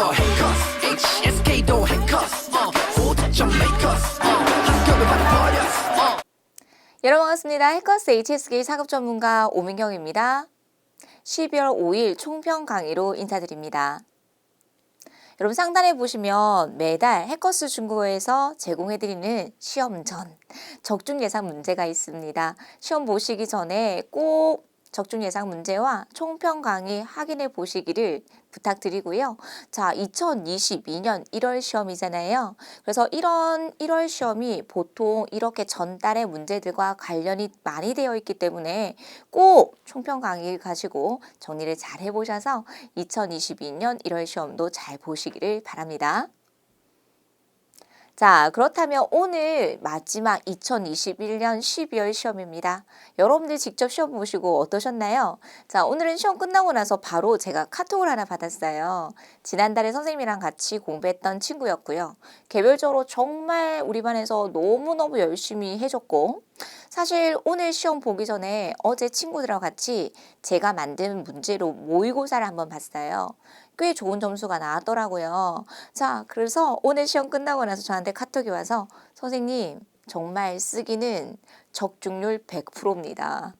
더 해커스 HSK도 해커스 5점 메이커스 학교를 받아버렸어. 여러분 반갑습니다. 해커스 HSK 사급 전문가 오민경입니다. 12월 5일 총평 강의로 인사드립니다. 여러분 상단에 보시면 매달 해커스 중국어에서 제공해드리는 시험 전 적중 예상 문제가 있습니다. 시험 보시기 전에 꼭 적중 예상 문제와 총평 강의 확인해 보시기를 부탁드리고요. 자, 2022년 1월 시험이잖아요. 그래서 이런 1월 시험이 보통 이렇게 전달의 문제들과 관련이 많이 되어 있기 때문에 꼭 총평 강의를 가지고 정리를 잘 해보셔서 2022년 1월 시험도 잘 보시기를 바랍니다. 자, 그렇다면 오늘 마지막 2021년 12월 시험입니다. 여러분들 직접 시험 보시고 어떠셨나요? 자, 오늘은 시험 끝나고 나서 바로 제가 카톡을 하나 받았어요. 지난달에 선생님이랑 같이 공부했던 친구였고요. 개별적으로 정말 우리 반에서 너무너무 열심히 해줬고, 사실 오늘 시험 보기 전에 어제 친구들하고 같이 제가 만든 문제로 모의고사를 한번 봤어요. 꽤 좋은 점수가 나왔더라고요. 자, 그래서 오늘 시험 끝나고 나서 저한테 카톡이 와서 선생님, 정말 쓰기는 적중률 100%입니다.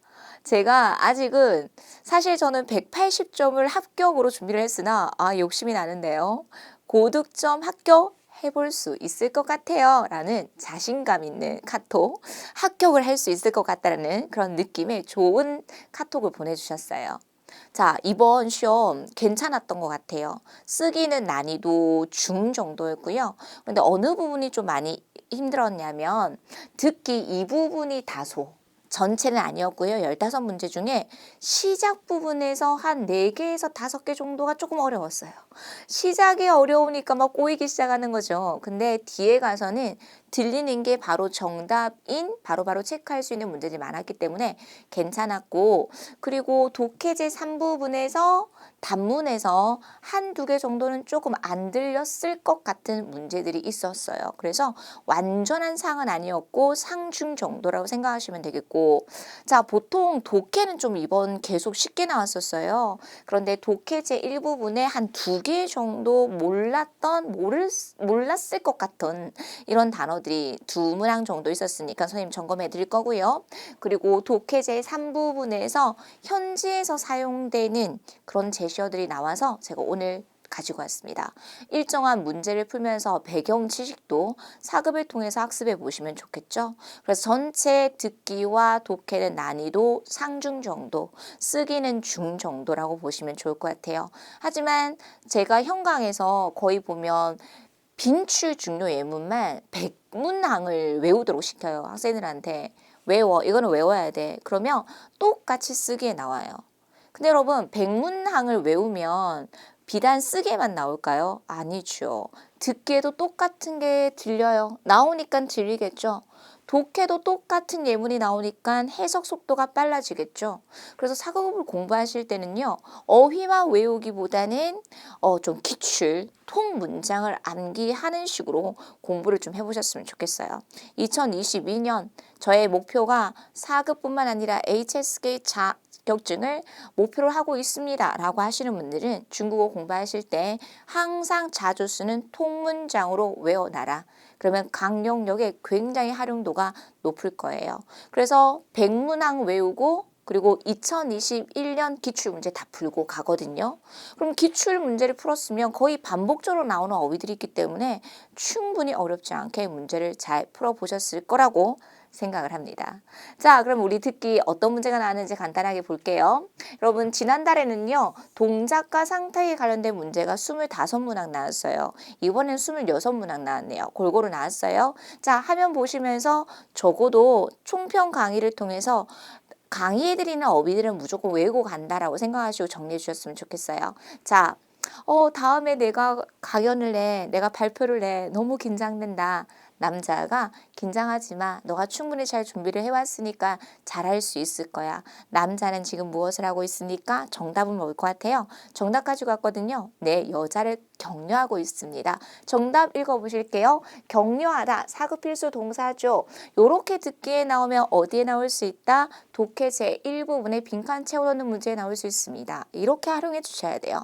제가 아직은 사실 저는 180점을 합격으로 준비를 했으나 욕심이 나는데요. 고득점 합격 해볼 수 있을 것 같아요 라는 자신감 있는 카톡, 합격을 할 수 있을 것 같다는 그런 느낌의 좋은 카톡을 보내주셨어요. 자, 이번 시험 괜찮았던 것 같아요. 쓰기는 난이도 중 정도였고요. 근데 어느 부분이 좀 많이 힘들었냐면 듣기 이 부분이 다소, 전체는 아니었고요. 15문제 중에 시작 부분에서 한 4개에서 5개 정도가 조금 어려웠어요. 시작이 어려우니까 막 꼬이기 시작하는 거죠. 근데 뒤에 가서는 들리는 게 바로 정답인 바로바로 체크할 수 있는 문제들이 많았기 때문에 괜찮았고, 그리고 독해제 3부분에서 단문에서 한두 개 정도는 조금 안 들렸을 것 같은 문제들이 있었어요. 그래서 완전한 상은 아니었고 상중 정도라고 생각하시면 되겠고, 자, 보통 독해는 좀 이번 계속 쉽게 나왔었어요. 그런데 독해제 일부분에 한 2개 정도 몰랐을 것 같은 이런 단어들이 2문항 정도 있었으니까 선생님 점검해 드릴 거고요. 그리고 독해제 3부분에서 현지에서 사용되는 그런 제시어들이 나와서 제가 오늘 가지고 왔습니다. 일정한 문제를 풀면서 배경 지식도 사급을 통해서 학습해 보시면 좋겠죠. 그래서 전체 듣기와 독해는 난이도 상중 정도, 쓰기는 중 정도라고 보시면 좋을 것 같아요. 하지만 제가 현강에서 거의 보면 빈출 중요 예문만 100문항을 외우도록 시켜요. 학생들한테 외워. 이거는 외워야 돼. 그러면 똑같이 쓰기에 나와요. 근데 여러분 100문항을 외우면 비단 쓰기에만 나올까요? 아니죠. 듣기에도 똑같은 게 들려요. 나오니까 들리겠죠. 독해도 똑같은 예문이 나오니까 해석 속도가 빨라지겠죠. 그래서 사급을 공부하실 때는요. 어휘만 외우기보다는 좀 기출, 통 문장을 암기하는 식으로 공부를 좀 해보셨으면 좋겠어요. 2022년 저의 목표가 4급뿐만 아니라 HSK 자격증을 목표로 하고 있습니다 라고 하시는 분들은 중국어 공부하실 때 항상 자주 쓰는 통문장으로 외워놔라. 그러면 강령력에 굉장히 활용도가 높을 거예요. 그래서 100문항 외우고 그리고 2021년 기출문제 다 풀고 가거든요. 그럼 기출문제를 풀었으면 거의 반복적으로 나오는 어휘들이 있기 때문에 충분히 어렵지 않게 문제를 잘 풀어보셨을 거라고 생각을 합니다. 자, 그럼 우리 듣기 어떤 문제가 나왔는지 간단하게 볼게요. 여러분 지난달에는요. 동작과 상태에 관련된 문제가 25문항 나왔어요. 이번엔 26문항 나왔네요. 골고루 나왔어요. 자, 화면 보시면서 적어도 총평 강의를 통해서 강의해드리는 어휘들은 무조건 외우고 간다라고 생각하시고 정리해 주셨으면 좋겠어요. 자, 다음에 내가 강연을 해, 내가 발표를 해, 너무 긴장된다. 남자가 긴장하지 마. 너가 충분히 잘 준비를 해왔으니까 잘할 수 있을 거야. 남자는 지금 무엇을 하고 있습니까? 정답은 뭘 것 같아요? 정답 가지고 왔거든요. 네, 여자를 격려하고 있습니다. 정답 읽어보실게요. 격려하다. 사급 필수 동사죠. 요렇게 듣기에 나오면 어디에 나올 수 있다? 독해 제1부분에 빈칸 채워넣는 문제에 나올 수 있습니다. 이렇게 활용해 주셔야 돼요.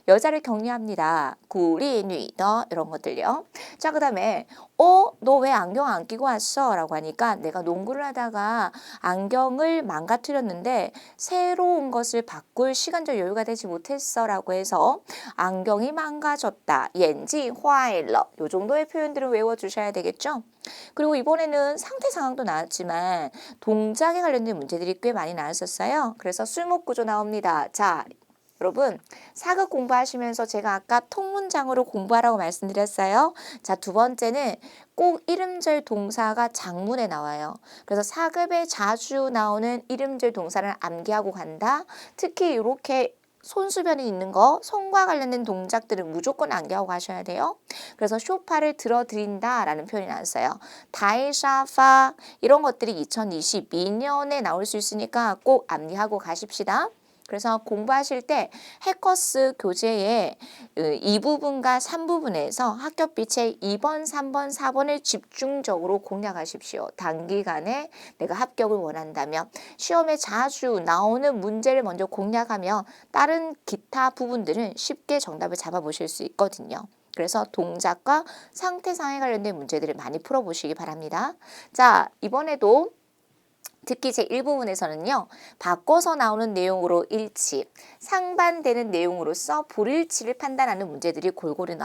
여자를 격려합니다. 구리, 뉘더 이런 것들요. 자, 그 다음에 너 왜 안경 안 끼고 왔어? 라고 하니까 내가 농구를 하다가 안경을 망가뜨렸는데 새로운 것을 바꿀 시간적 여유가 되지 못했어 라고 해서 안경이 망가졌다. 옌지 화일러. 요 정도의 표현들을 외워주셔야 되겠죠? 그리고 이번에는 상태 상황도 나왔지만 동작에 관련된 문제들이 꽤 많이 나왔었어요. 그래서 술목구조 나옵니다. 자, 여러분 사급 공부하시면서 제가 아까 통문장으로 공부하라고 말씀드렸어요. 자, 두 번째는 꼭 이름절 동사가 장문에 나와요. 그래서 사급에 자주 나오는 이름절 동사를 암기하고 간다. 특히 이렇게 손수변이 있는 거, 손과 관련된 동작들은 무조건 암기하고 가셔야 돼요. 그래서 쇼파를 들어드린다 라는 표현이 나왔어요. 다이샤파 이런 것들이 2022년에 나올 수 있으니까 꼭 암기하고 가십시다. 그래서 공부하실 때 해커스 교재의 이 부분과 3부분에서 학교빛의 2번, 3번, 4번을 집중적으로 공략하십시오. 단기간에 내가 합격을 원한다면 시험에 자주 나오는 문제를 먼저 공략하면 다른 기타 부분들은 쉽게 정답을 잡아보실 수 있거든요. 그래서 동작과 상태상에 관련된 문제들을 많이 풀어보시기 바랍니다. 자, 이번에도 특히 제1부분에서는요. 바꿔서 나오는 내용으로 일치, 상반되는 내용으로서 불일치를 판단하는 문제들이 골고루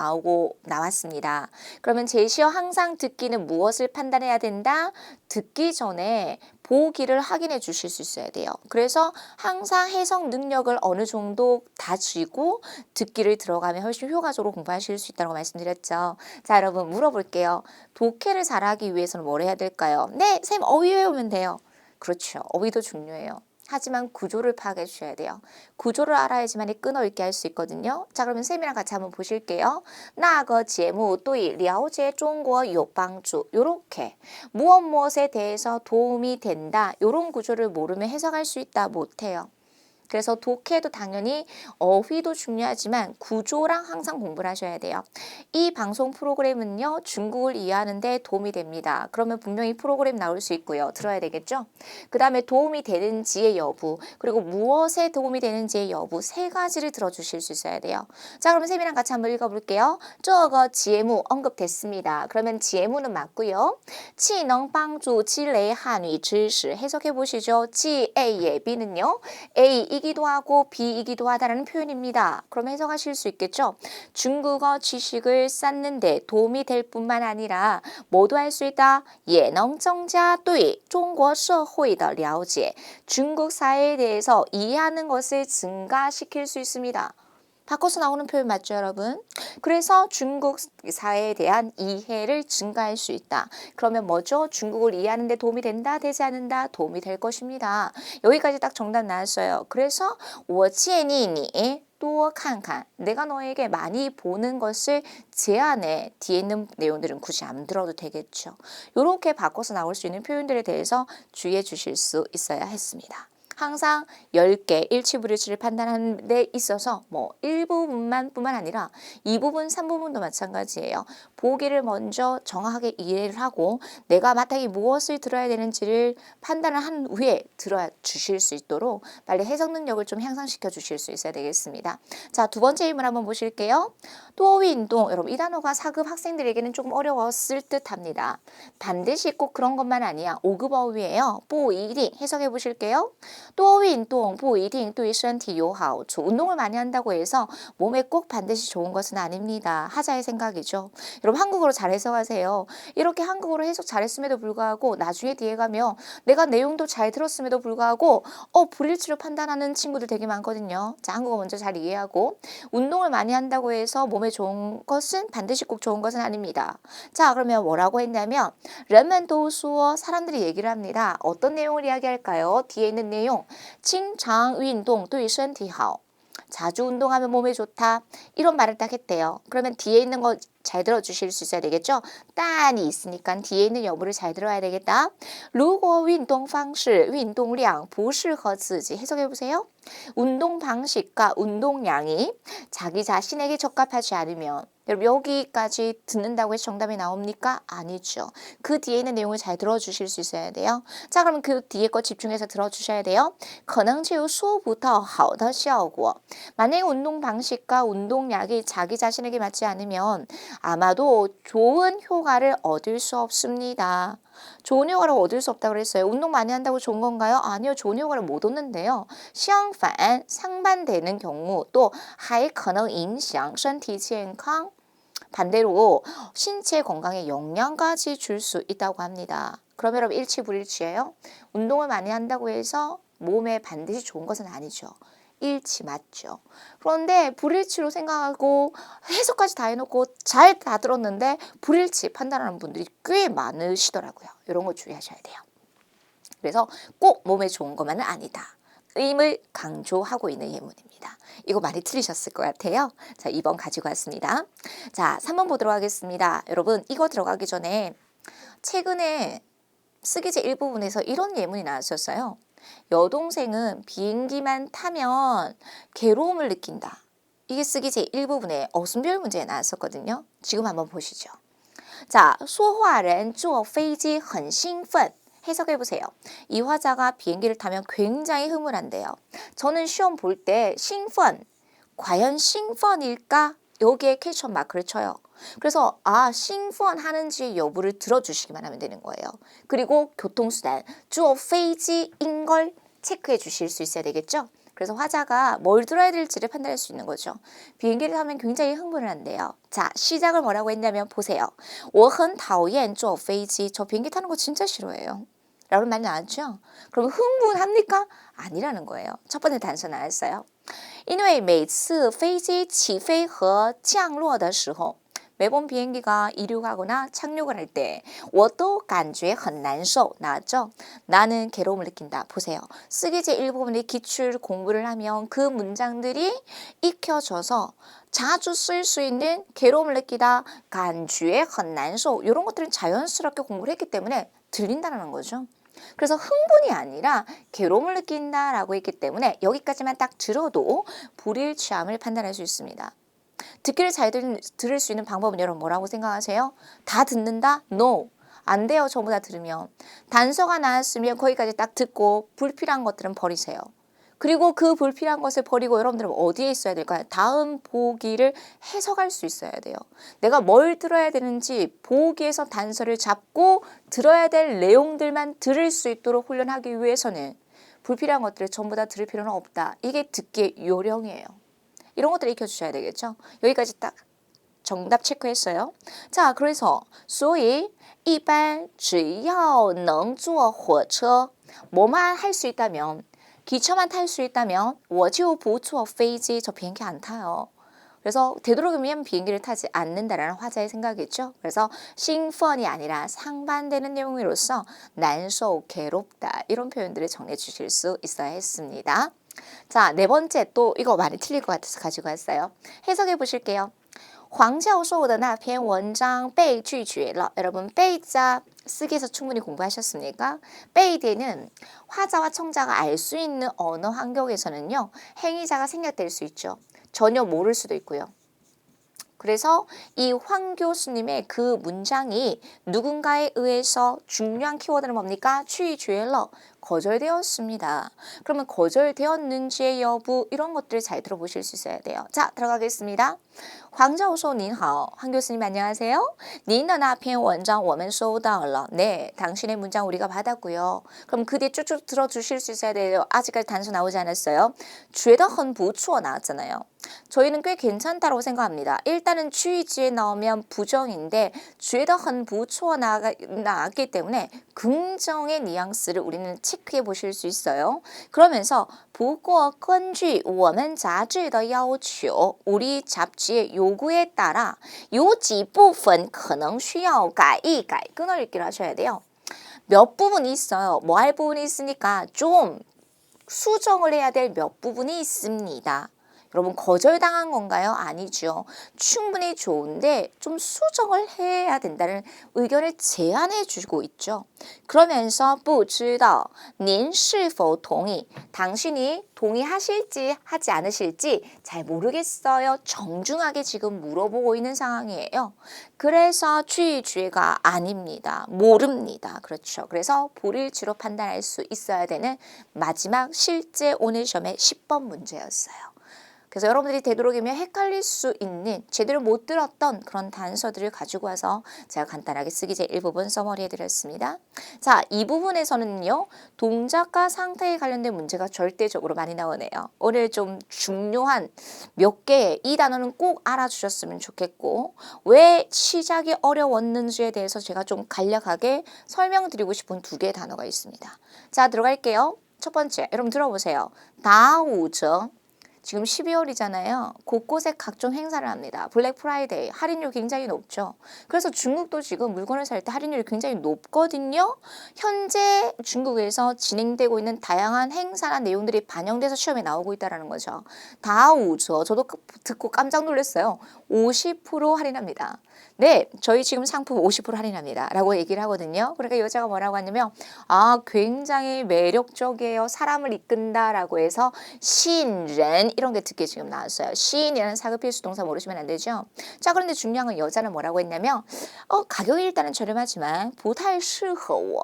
나왔습니다. 그러면 제시어 항상 듣기는 무엇을 판단해야 된다? 듣기 전에 보기를 확인해 주실 수 있어야 돼요. 그래서 항상 해석 능력을 어느 정도 다지고 듣기를 들어가면 훨씬 효과적으로 공부하실 수 있다고 말씀드렸죠. 자, 여러분 물어볼게요. 독해를 잘하기 위해서는 뭘 해야 될까요? 네, 쌤 어휘 외우면 돼요. 그렇죠. 어휘도 중요해요. 하지만 구조를 파악해 주셔야 돼요. 구조를 알아야지만 끊어읽기 할 수 있거든요. 자, 그러면 쌤이랑 같이 한번 보실게요. 那个节目对了解中国有帮助. 요렇게 무엇에 대해서 도움이 된다. 요런 구조를 모르면 해석할 수 있다. 못해요. 그래서 독해도 당연히 어휘도 중요하지만 구조랑 항상 공부를 하셔야 돼요. 이 방송 프로그램은요. 중국을 이해하는 데 도움이 됩니다. 그러면 분명히 프로그램 나올 수 있고요. 들어야 되겠죠? 그 다음에 도움이 되는지의 여부 그리고 무엇에 도움이 되는지의 여부 세 가지를 들어주실 수 있어야 돼요. 자, 그러면 쌤이랑 같이 한번 읽어볼게요. 这个节目 언급됐습니다. 그러면 节目는 맞고요. 技能帮助积累汉语知识 해석해 보시죠. 지 A의 B는요. A 이기도 하고 B이기도 하다라는 표현입니다. 그럼 해석하실 수 있겠죠? 중국어 지식을 쌓는데 도움이 될 뿐만 아니라 뭐도 할 수 있다? 也能增加对中国社会的了解 중국 사회에 대해서 이해하는 것을 증가시킬 수 있습니다. 바꿔서 나오는 표현 맞죠, 여러분? 그래서 중국 사회에 대한 이해를 증가할 수 있다. 그러면 뭐죠? 중국을 이해하는 데 도움이 된다, 되지 않는다? 도움이 될 것입니다. 여기까지 딱 정답 나왔어요. 그래서 我建议你多看看 내가 너에게 많이 보는 것을 제안해. 뒤에 있는 내용들은 굳이 안 들어도 되겠죠. 이렇게 바꿔서 나올 수 있는 표현들에 대해서 주의해 주실 수 있어야 했습니다. 항상 10개 일치불일치를 판단하는 데 있어서 뭐 1부분만 뿐만 아니라 2부분, 3부분도 마찬가지예요. 보기를 먼저 정확하게 이해를 하고 내가 마땅히 무엇을 들어야 되는지를 판단을 한 후에 들어 주실 수 있도록 빨리 해석 능력을 좀 향상시켜 주실 수 있어야 되겠습니다. 자, 두 번째 질문 한번 보실게요. 또위운동 여러분 이 단어가 4급 학생들에게는 조금 어려웠을 듯 합니다. 반드시 꼭 그런 것만 아니야. 5급 어휘예요. 不一定 해석해 보실게요. 多运动不一定对身体有好处. 운동을 많이 한다고 해서 몸에 꼭 반드시 좋은 것은 아닙니다. 하자의 생각이죠. 여러분 한국어로 잘 해석하세요. 이렇게 한국어로 해석 잘했음에도 불구하고 나중에 뒤에 가면 내가 내용도 잘 들었음에도 불구하고 불일치로 판단하는 친구들 되게 많거든요. 자, 한국어 먼저 잘 이해하고 운동을 많이 한다고 해서 몸에 좋은 것은 반드시 꼭 좋은 것은 아닙니다. 자, 그러면 뭐라고 했냐면 人们都说 사람들이 얘기를 합니다. 어떤 내용을 이야기할까요? 뒤에 있는 내용 经常运动对身体好 자주 운동하면 몸에 좋다. 이런 말을 딱 했대요. 그러면 뒤에 있는 거 잘 들어주실 수 있어야 되겠죠? 딴이 있으니까 뒤에 있는 여부를 잘 들어야 되겠다. 如果运动方式,运动量不适合自己 해석해 보세요. 운동 방식과 운동량이 자기 자신에게 적합하지 않으면 여러분 여기까지 듣는다고 해서 정답이 나옵니까? 아니죠. 그 뒤에 있는 내용을 잘 들어주실 수 있어야 돼요. 자, 그러면 그 뒤에 거 집중해서 들어주셔야 돼요. 可能就说不到好的效果. 만약에 운동 방식과 운동량이 자기 자신에게 맞지 않으면 아마도 좋은 효과를 얻을 수 없습니다. 좋은 효과를 얻을 수 없다고 그랬어요. 운동 많이 한다고 좋은 건가요? 아니요. 좋은 효과를 못 얻는데요. 相反, 상반되는 경우 또 还可能影响身体健康. 반대로 신체 건강에 영향까지 줄 수 있다고 합니다. 그럼 여러분 일치불일치예요? 운동을 많이 한다고 해서 몸에 반드시 좋은 것은 아니죠. 일치 맞죠. 그런데 불일치로 생각하고 해석까지 다 해놓고 잘 다 들었는데 불일치 판단하는 분들이 꽤 많으시더라고요. 이런 거 주의하셔야 돼요. 그래서 꼭 몸에 좋은 것만은 아니다. 의임을 강조하고 있는 예문입니다. 이거 많이 틀리셨을 것 같아요. 자, 2번 가지고 왔습니다. 자, 3번 보도록 하겠습니다. 여러분 이거 들어가기 전에 최근에 쓰기제 일부분에서 이런 예문이 나왔었어요. 여동생은 비행기만 타면 괴로움을 느낀다. 이게 쓰기제 일부분에 어순별 문제에 나왔었거든요. 지금 한번 보시죠. 자, 说话人坐飞机很兴奋. 해석해 보세요. 이 화자가 비행기를 타면 굉장히 흥분한대요. 저는 시험 볼 때兴奋, 과연兴奋일까? 여기에 퀘스천 마크를 쳐요. 그래서兴奋하는지 여부를 들어주시기만 하면 되는 거예요. 그리고 교통수단, 坐飞机인 걸 체크해 주실 수 있어야 되겠죠? 그래서 화자가 뭘 들어야 될지를 판단할 수 있는 거죠. 비행기를 타면 굉장히 흥분을 한대요. 자, 시작을 뭐라고 했냐면 보세요. 我很讨厌坐飞机. 저 비행기 타는 거 진짜 싫어해요. 라는 말이 나왔죠? 그럼 흥분합니까? 아니라는 거예요. 첫 번째 단서 나왔어요. 因为每次飞机起飞和降落的时候 매번 비행기가 이륙하거나 착륙을 할 때 我都感觉很难受 나왔죠? 나는 괴로움을 느낀다. 보세요. 쓰기제 일부분의 기출 공부를 하면 그 문장들이 익혀져서 자주 쓸 수 있는 괴로움을 느끼다, 感觉很难受 이런 것들은 자연스럽게 공부를 했기 때문에 들린다는 거죠. 그래서 흥분이 아니라 괴로움을 느낀다라고 했기 때문에 여기까지만 딱 들어도 불일치함을 판단할 수 있습니다. 듣기를 잘 들을 수 있는 방법은 여러분 뭐라고 생각하세요? 다 듣는다? No. 안 돼요. 전부 다 들으면. 단서가 나왔으면 거기까지 딱 듣고 불필요한 것들은 버리세요. 그리고 그 불필요한 것을 버리고 여러분들은 어디에 있어야 될까요? 다음 보기를 해석할 수 있어야 돼요. 내가 뭘 들어야 되는지 보기에서 단서를 잡고 들어야 될 내용들만 들을 수 있도록 훈련하기 위해서는 불필요한 것들을 전부 다 들을 필요는 없다. 이게 듣기의 요령이에요. 이런 것들 익혀주셔야 되겠죠. 여기까지 딱 정답 체크했어요. 자, 그래서 所以一般只要能坐火车 뭐만 할 수 있다면 기차만 탈 수 있다면 我就不坐飞机 저 비행기 안 타요. 그래서 되도록이면 비행기를 타지 않는다라는 화자의 생각이죠. 그래서 兴奋이 아니라 상반되는 내용으로서 难受, 괴롭다 이런 표현들을 정리해 주실 수 있어야 했습니다. 자, 네 번째 또 이거 많이 틀릴 것 같아서 가지고 왔어요. 해석해 보실게요. 黄教授的那篇文章被拒绝了. 여러분, 被자 쓰기에서 충분히 공부하셨습니까? 被대는 화자와 청자가 알 수 있는 언어 환경에서는요. 행위자가 생략될 수 있죠. 전혀 모를 수도 있고요. 그래서 이 황 교수님의 그 문장이 누군가에 의해서 중요한 키워드는 뭡니까? 拒绝了. 거절되었습니다. 그러면 거절되었는지의 여부 이런 것들을 잘 들어보실 수 있어야 돼요. 자, 들어가겠습니다. 黄教授您好. 황 교수님 안녕하세요. 您的那篇文章我们收到了. 네, 당신의 문장 우리가 받았고요. 그럼 그 뒤에 쭉쭉 들어주실 수 있어야 돼요. 아직까지 단수 나오지 않았어요. 觉得很不错 나왔잖아요. 저희는 꽤 괜찮다고 생각합니다. 일단은 취지에 나오면 부정인데 觉得很不错 나왔기 때문에 긍정의 뉘앙스를 우리는 체크해 보실 수 있어요. 그러면서 不过根据我们杂志的要求 우리 잡지의 요구에 따라 有几部分可能需要改一改 끊어 읽기를 하셔야 돼요. 몇 부분이 있어요. 뭐 할 부분이 있으니까 좀 수정을 해야 될 몇 부분이 있습니다. 여러분 거절당한 건가요? 아니죠. 충분히 좋은데 좀 수정을 해야 된다는 의견을 제안해 주고 있죠. 그러면서 不知道您是否同意 당신이 동의하실지 하지 않으실지 잘 모르겠어요. 정중하게 지금 물어보고 있는 상황이에요. 그래서 拒绝가 아닙니다. 모릅니다. 그렇죠. 그래서 불일치로 판단할 수 있어야 되는 마지막 실제 오늘 시험의 10번 문제였어요. 그래서 여러분들이 되도록이면 헷갈릴 수 있는 제대로 못 들었던 그런 단서들을 가지고 와서 제가 간단하게 쓰기제 1부분 써머리 해드렸습니다. 자, 이 부분에서는요. 동작과 상태에 관련된 문제가 절대적으로 많이 나오네요. 오늘 좀 중요한 몇 개의 이 단어는 꼭 알아주셨으면 좋겠고 왜 시작이 어려웠는지에 대해서 제가 좀 간략하게 설명드리고 싶은 두 개의 단어가 있습니다. 자, 들어갈게요. 첫 번째, 여러분 들어보세요. 다우저. 지금 12월이잖아요. 곳곳에 각종 행사를 합니다. 블랙 프라이데이 할인율 굉장히 높죠. 그래서 중국도 지금 물건을 살 때 할인율이 굉장히 높거든요. 현재 중국에서 진행되고 있는 다양한 행사나 내용들이 반영돼서 시험에 나오고 있다는 거죠. 다우저 저도 듣고 깜짝 놀랐어요. 50% 할인합니다. 네, 저희 지금 상품 50% 할인합니다. 라고 얘기를 하거든요. 그러니까 여자가 뭐라고 하냐면 아, 굉장히 매력적이에요. 사람을 이끈다라고 해서 시인ren 이런 게 듣게 지금 나왔어요. 시인이라는 사급필수 동사 모르시면 안 되죠. 자, 그런데 중요한 건 여자는 뭐라고 했냐면 가격이 일단은 저렴하지만 不太适合我.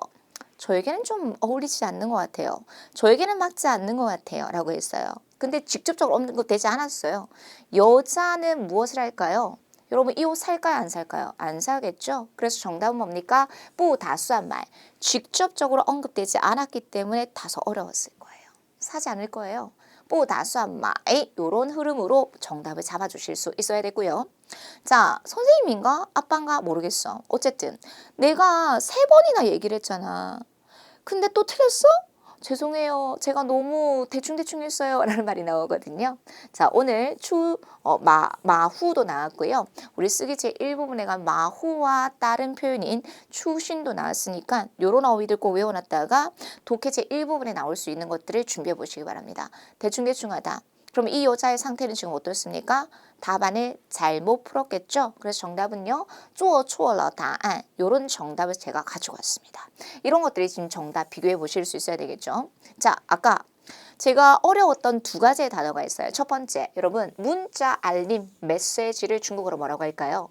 저에게는 좀 어울리지 않는 것 같아요. 저에게는 맞지 않는 것 같아요. 라고 했어요. 근데 직접적으로 언급되지 않았어요. 여자는 무엇을 할까요? 여러분 이 옷 살까요? 안 살까요? 안 사겠죠? 그래서 정답은 뭡니까? 不打算买. 직접적으로 언급되지 않았기 때문에 다소 어려웠을 거예요. 사지 않을 거예요. 不打算买. 이런 흐름으로 정답을 잡아주실 수 있어야 되고요. 자, 선생님인가? 아빠인가? 모르겠어. 어쨌든 내가 3번이나 얘기를 했잖아. 근데 또 틀렸어? 죄송해요. 제가 너무 대충대충 했어요. 라는 말이 나오거든요. 자, 오늘 마후도 나왔고요. 우리 쓰기제 1부분에 간 마후와 다른 표현인 추신도 나왔으니까 요런 어휘들 꼭 외워놨다가 독해제 1부분에 나올 수 있는 것들을 준비해 보시기 바랍니다. 대충대충 하다. 그럼 이 여자의 상태는 지금 어떻습니까? 답안을 잘못 풀었겠죠? 그래서 정답은요. 做错了答案. 이런 정답을 제가 가지고 왔습니다. 이런 것들이 지금 정답 비교해 보실 수 있어야 되겠죠? 자, 아까 제가 어려웠던 두 가지의 단어가 있어요. 첫 번째, 여러분 문자 알림, 메시지를 중국어로 뭐라고 할까요?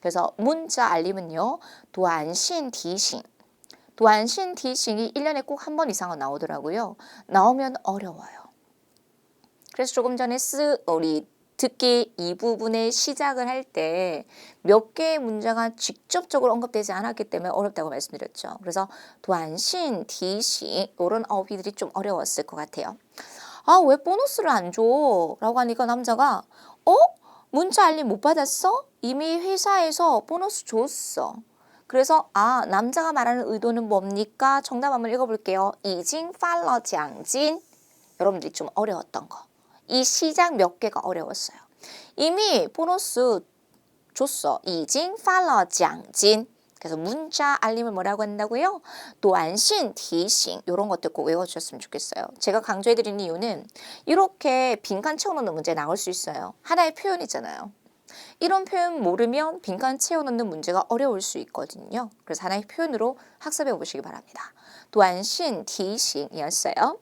그래서 문자 알림은요. 短信提醒. 短信提醒이 1년에 꼭 한 번 이상은 나오더라고요. 나오면 어려워요. 그래서 조금 전에 우리 듣기 이 부분의 시작을 할 때 몇 개의 문제가 직접적으로 언급되지 않았기 때문에 어렵다고 말씀드렸죠. 그래서 短信提醒 이런 어휘들이 좀 어려웠을 것 같아요. 아, 왜 보너스를 안 줘? 라고 하니까 남자가 문자 알림 못 받았어? 이미 회사에서 보너스 줬어. 그래서 남자가 말하는 의도는 뭡니까? 정답 한번 읽어볼게요. 已经发了奖金. 여러분들이 좀 어려웠던 거. 이 시작 몇 개가 어려웠어요. 이미 보너스 줬어. 已经发了奖金. 그래서 문자 알림을 뭐라고 한다고요? 短信提醒. 이런 것들 꼭 외워주셨으면 좋겠어요. 제가 강조해드리는 이유는 이렇게 빈칸 채워놓는 문제 나올 수 있어요. 하나의 표현이잖아요. 이런 표현 모르면 빈칸 채워놓는 문제가 어려울 수 있거든요. 그래서 하나의 표현으로 학습해 보시기 바랍니다. 短信提醒이었어요.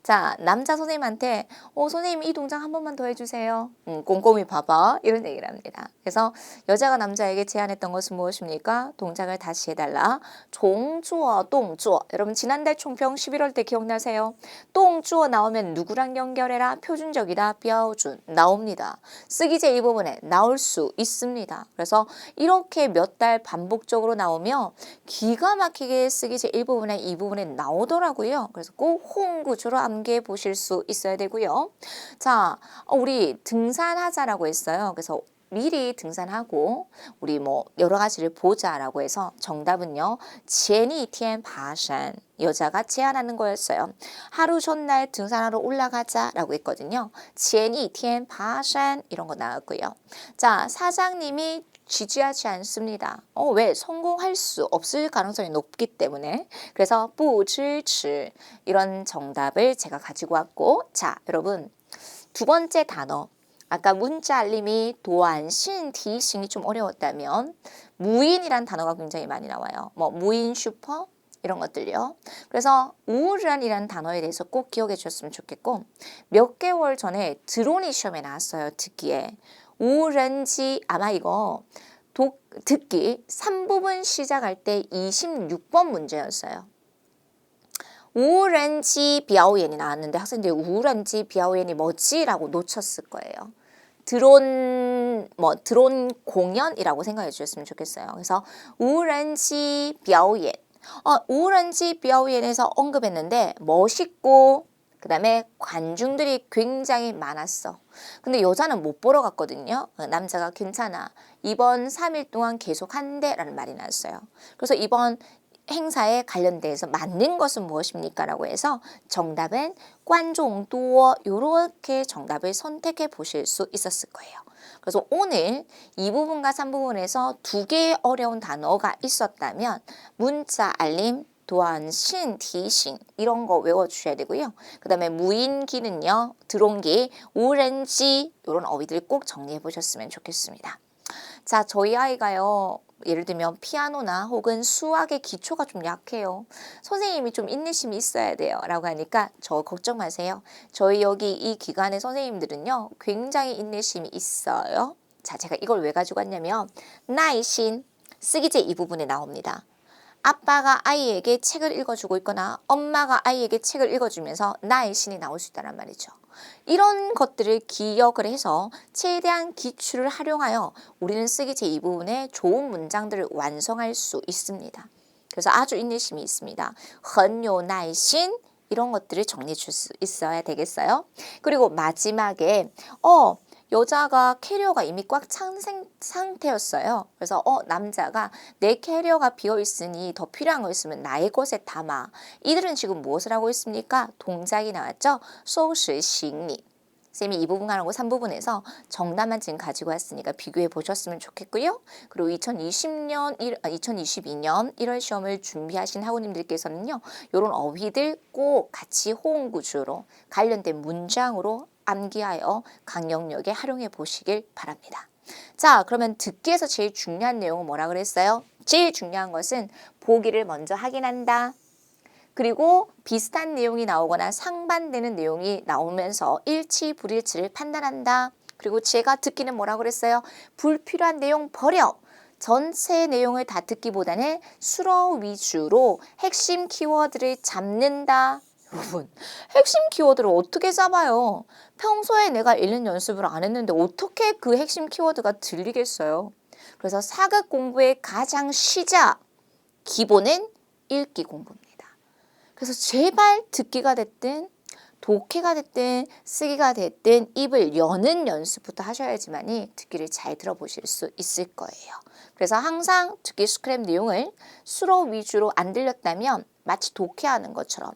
자, 남자 선생님한테 선생님 이 동작 한 번만 더 해주세요. 꼼꼼히 봐봐. 이런 얘기를 합니다. 그래서 여자가 남자에게 제안했던 것은 무엇입니까? 동작을 다시 해달라. 重做动作. 여러분 지난달 총평 11월 때 기억나세요? 动作 나오면 누구랑 연결해라? 표준적이다. 标准 나옵니다. 쓰기제 이 부분에 나올 수 있습니다. 그래서 이렇게 몇 달 반복적으로 나오면 기가 막히게 쓰기제 1부분에 이 부분에 나오더라고요. 그래서 꼭 홍구조로 암기해 보실 수 있어야 되고요. 자, 우리 등산하자라고 했어요. 그래서 미리 등산하고 우리 여러 가지를 보자라고 해서 정답은요. 前一天爬山. 여자가 제안하는 거였어요. 하루 전날 등산하러 올라가자라고 했거든요. 前一天爬山 이런 거 나왔고요. 자, 사장님이 지지하지 않습니다. 왜? 성공할 수 없을 가능성이 높기 때문에. 그래서 不支持 이런 정답을 제가 가지고 왔고, 자, 여러분 두 번째 단어 아까 문자 알림이 도안신, 디싱이 좀 어려웠다면 무인이란 단어가 굉장히 많이 나와요. 뭐 무인 슈퍼 이런 것들요. 그래서 우울한이라는 단어에 대해서 꼭 기억해 주셨으면 좋겠고 몇 개월 전에 드론이 시험에 나왔어요. 듣기에. 우울한지 아마 이거 듣기 3부분 시작할 때 26번 문제였어요. 우울한지 비아오엔이 나왔는데 학생들이 우울한지 비아오엔이 뭐지? 라고 놓쳤을 거예요. 드론 공연이라고 생각해 주셨으면 좋겠어요. 그래서 우울한지 비아오엔. 우울한지 비아오엔에서 언급했는데 멋있고 그다음에 관중들이 굉장히 많았어. 근데 여자는 못 보러 갔거든요. 남자가 괜찮아. 이번 3일 동안 계속 한대 라는 말이 나왔어요. 그래서 이번 행사에 관련돼서 맞는 것은 무엇입니까? 라고 해서 정답은 관종도어 이렇게 정답을 선택해 보실 수 있었을 거예요. 그래서 오늘 2부분과 3부분에서 두 개의 어려운 단어가 있었다면 문자 알림, 도안신, 디신 이런 거 외워주셔야 되고요. 그 다음에 무인기는요. 드론기, 오렌지 이런 어휘들 꼭 정리해 보셨으면 좋겠습니다. 자, 저희 아이가요. 예를 들면 피아노나 혹은 수학의 기초가 좀 약해요. 선생님이 좀 인내심이 있어야 돼요. 라고 하니까 저 걱정 마세요. 저희 여기 이 기관의 선생님들은요. 굉장히 인내심이 있어요. 자, 제가 이걸 왜 가지고 왔냐면 나이신 쓰기제 이 부분에 나옵니다. 아빠가 아이에게 책을 읽어주고 있거나 엄마가 아이에게 책을 읽어주면서 나의 신이 나올 수 있다는 말이죠. 이런 것들을 기억을 해서 최대한 기출을 활용하여 우리는 쓰기제 이 부분에 좋은 문장들을 완성할 수 있습니다. 그래서 아주 인내심이 있습니다. 很有耐心 이런 것들을 정리해 줄 수 있어야 되겠어요. 그리고 마지막에 여자가 캐리어가 이미 꽉 찬 상태였어요. 그래서 남자가 내 캐리어가 비어 있으니 더 필요한 거 있으면 나의 것에 담아. 이들은 지금 무엇을 하고 있습니까? 동작이 나왔죠. 收拾行李. 쌤이 2부분 하고 3부분에서 정답만 지금 가지고 왔으니까 비교해 보셨으면 좋겠고요. 그리고 2022년 1월 시험을 준비하신 학우님들께서는요. 이런 어휘들 꼭 같이 호응 구조로 관련된 문장으로 암기하여 강령력에 활용해 보시길 바랍니다. 자, 그러면 듣기에서 제일 중요한 내용은 뭐라 그랬어요? 제일 중요한 것은 보기를 먼저 확인한다. 그리고 비슷한 내용이 나오거나 상반되는 내용이 나오면서 일치, 불일치를 판단한다. 그리고 제가 듣기는 뭐라 그랬어요? 불필요한 내용 버려. 전체 내용을 다 듣기보다는 수로 위주로 핵심 키워드를 잡는다. 여러분, 핵심 키워드를 어떻게 잡아요? 평소에 내가 읽는 연습을 안 했는데 어떻게 그 핵심 키워드가 들리겠어요? 그래서 사극 공부의 가장 시작, 기본은 읽기 공부입니다. 그래서 제발 듣기가 됐든 독해가 됐든 쓰기가 됐든 입을 여는 연습부터 하셔야지만이 듣기를 잘 들어보실 수 있을 거예요. 그래서 항상 듣기 스크랩 내용을 수로 위주로 안 들렸다면 마치 독해하는 것처럼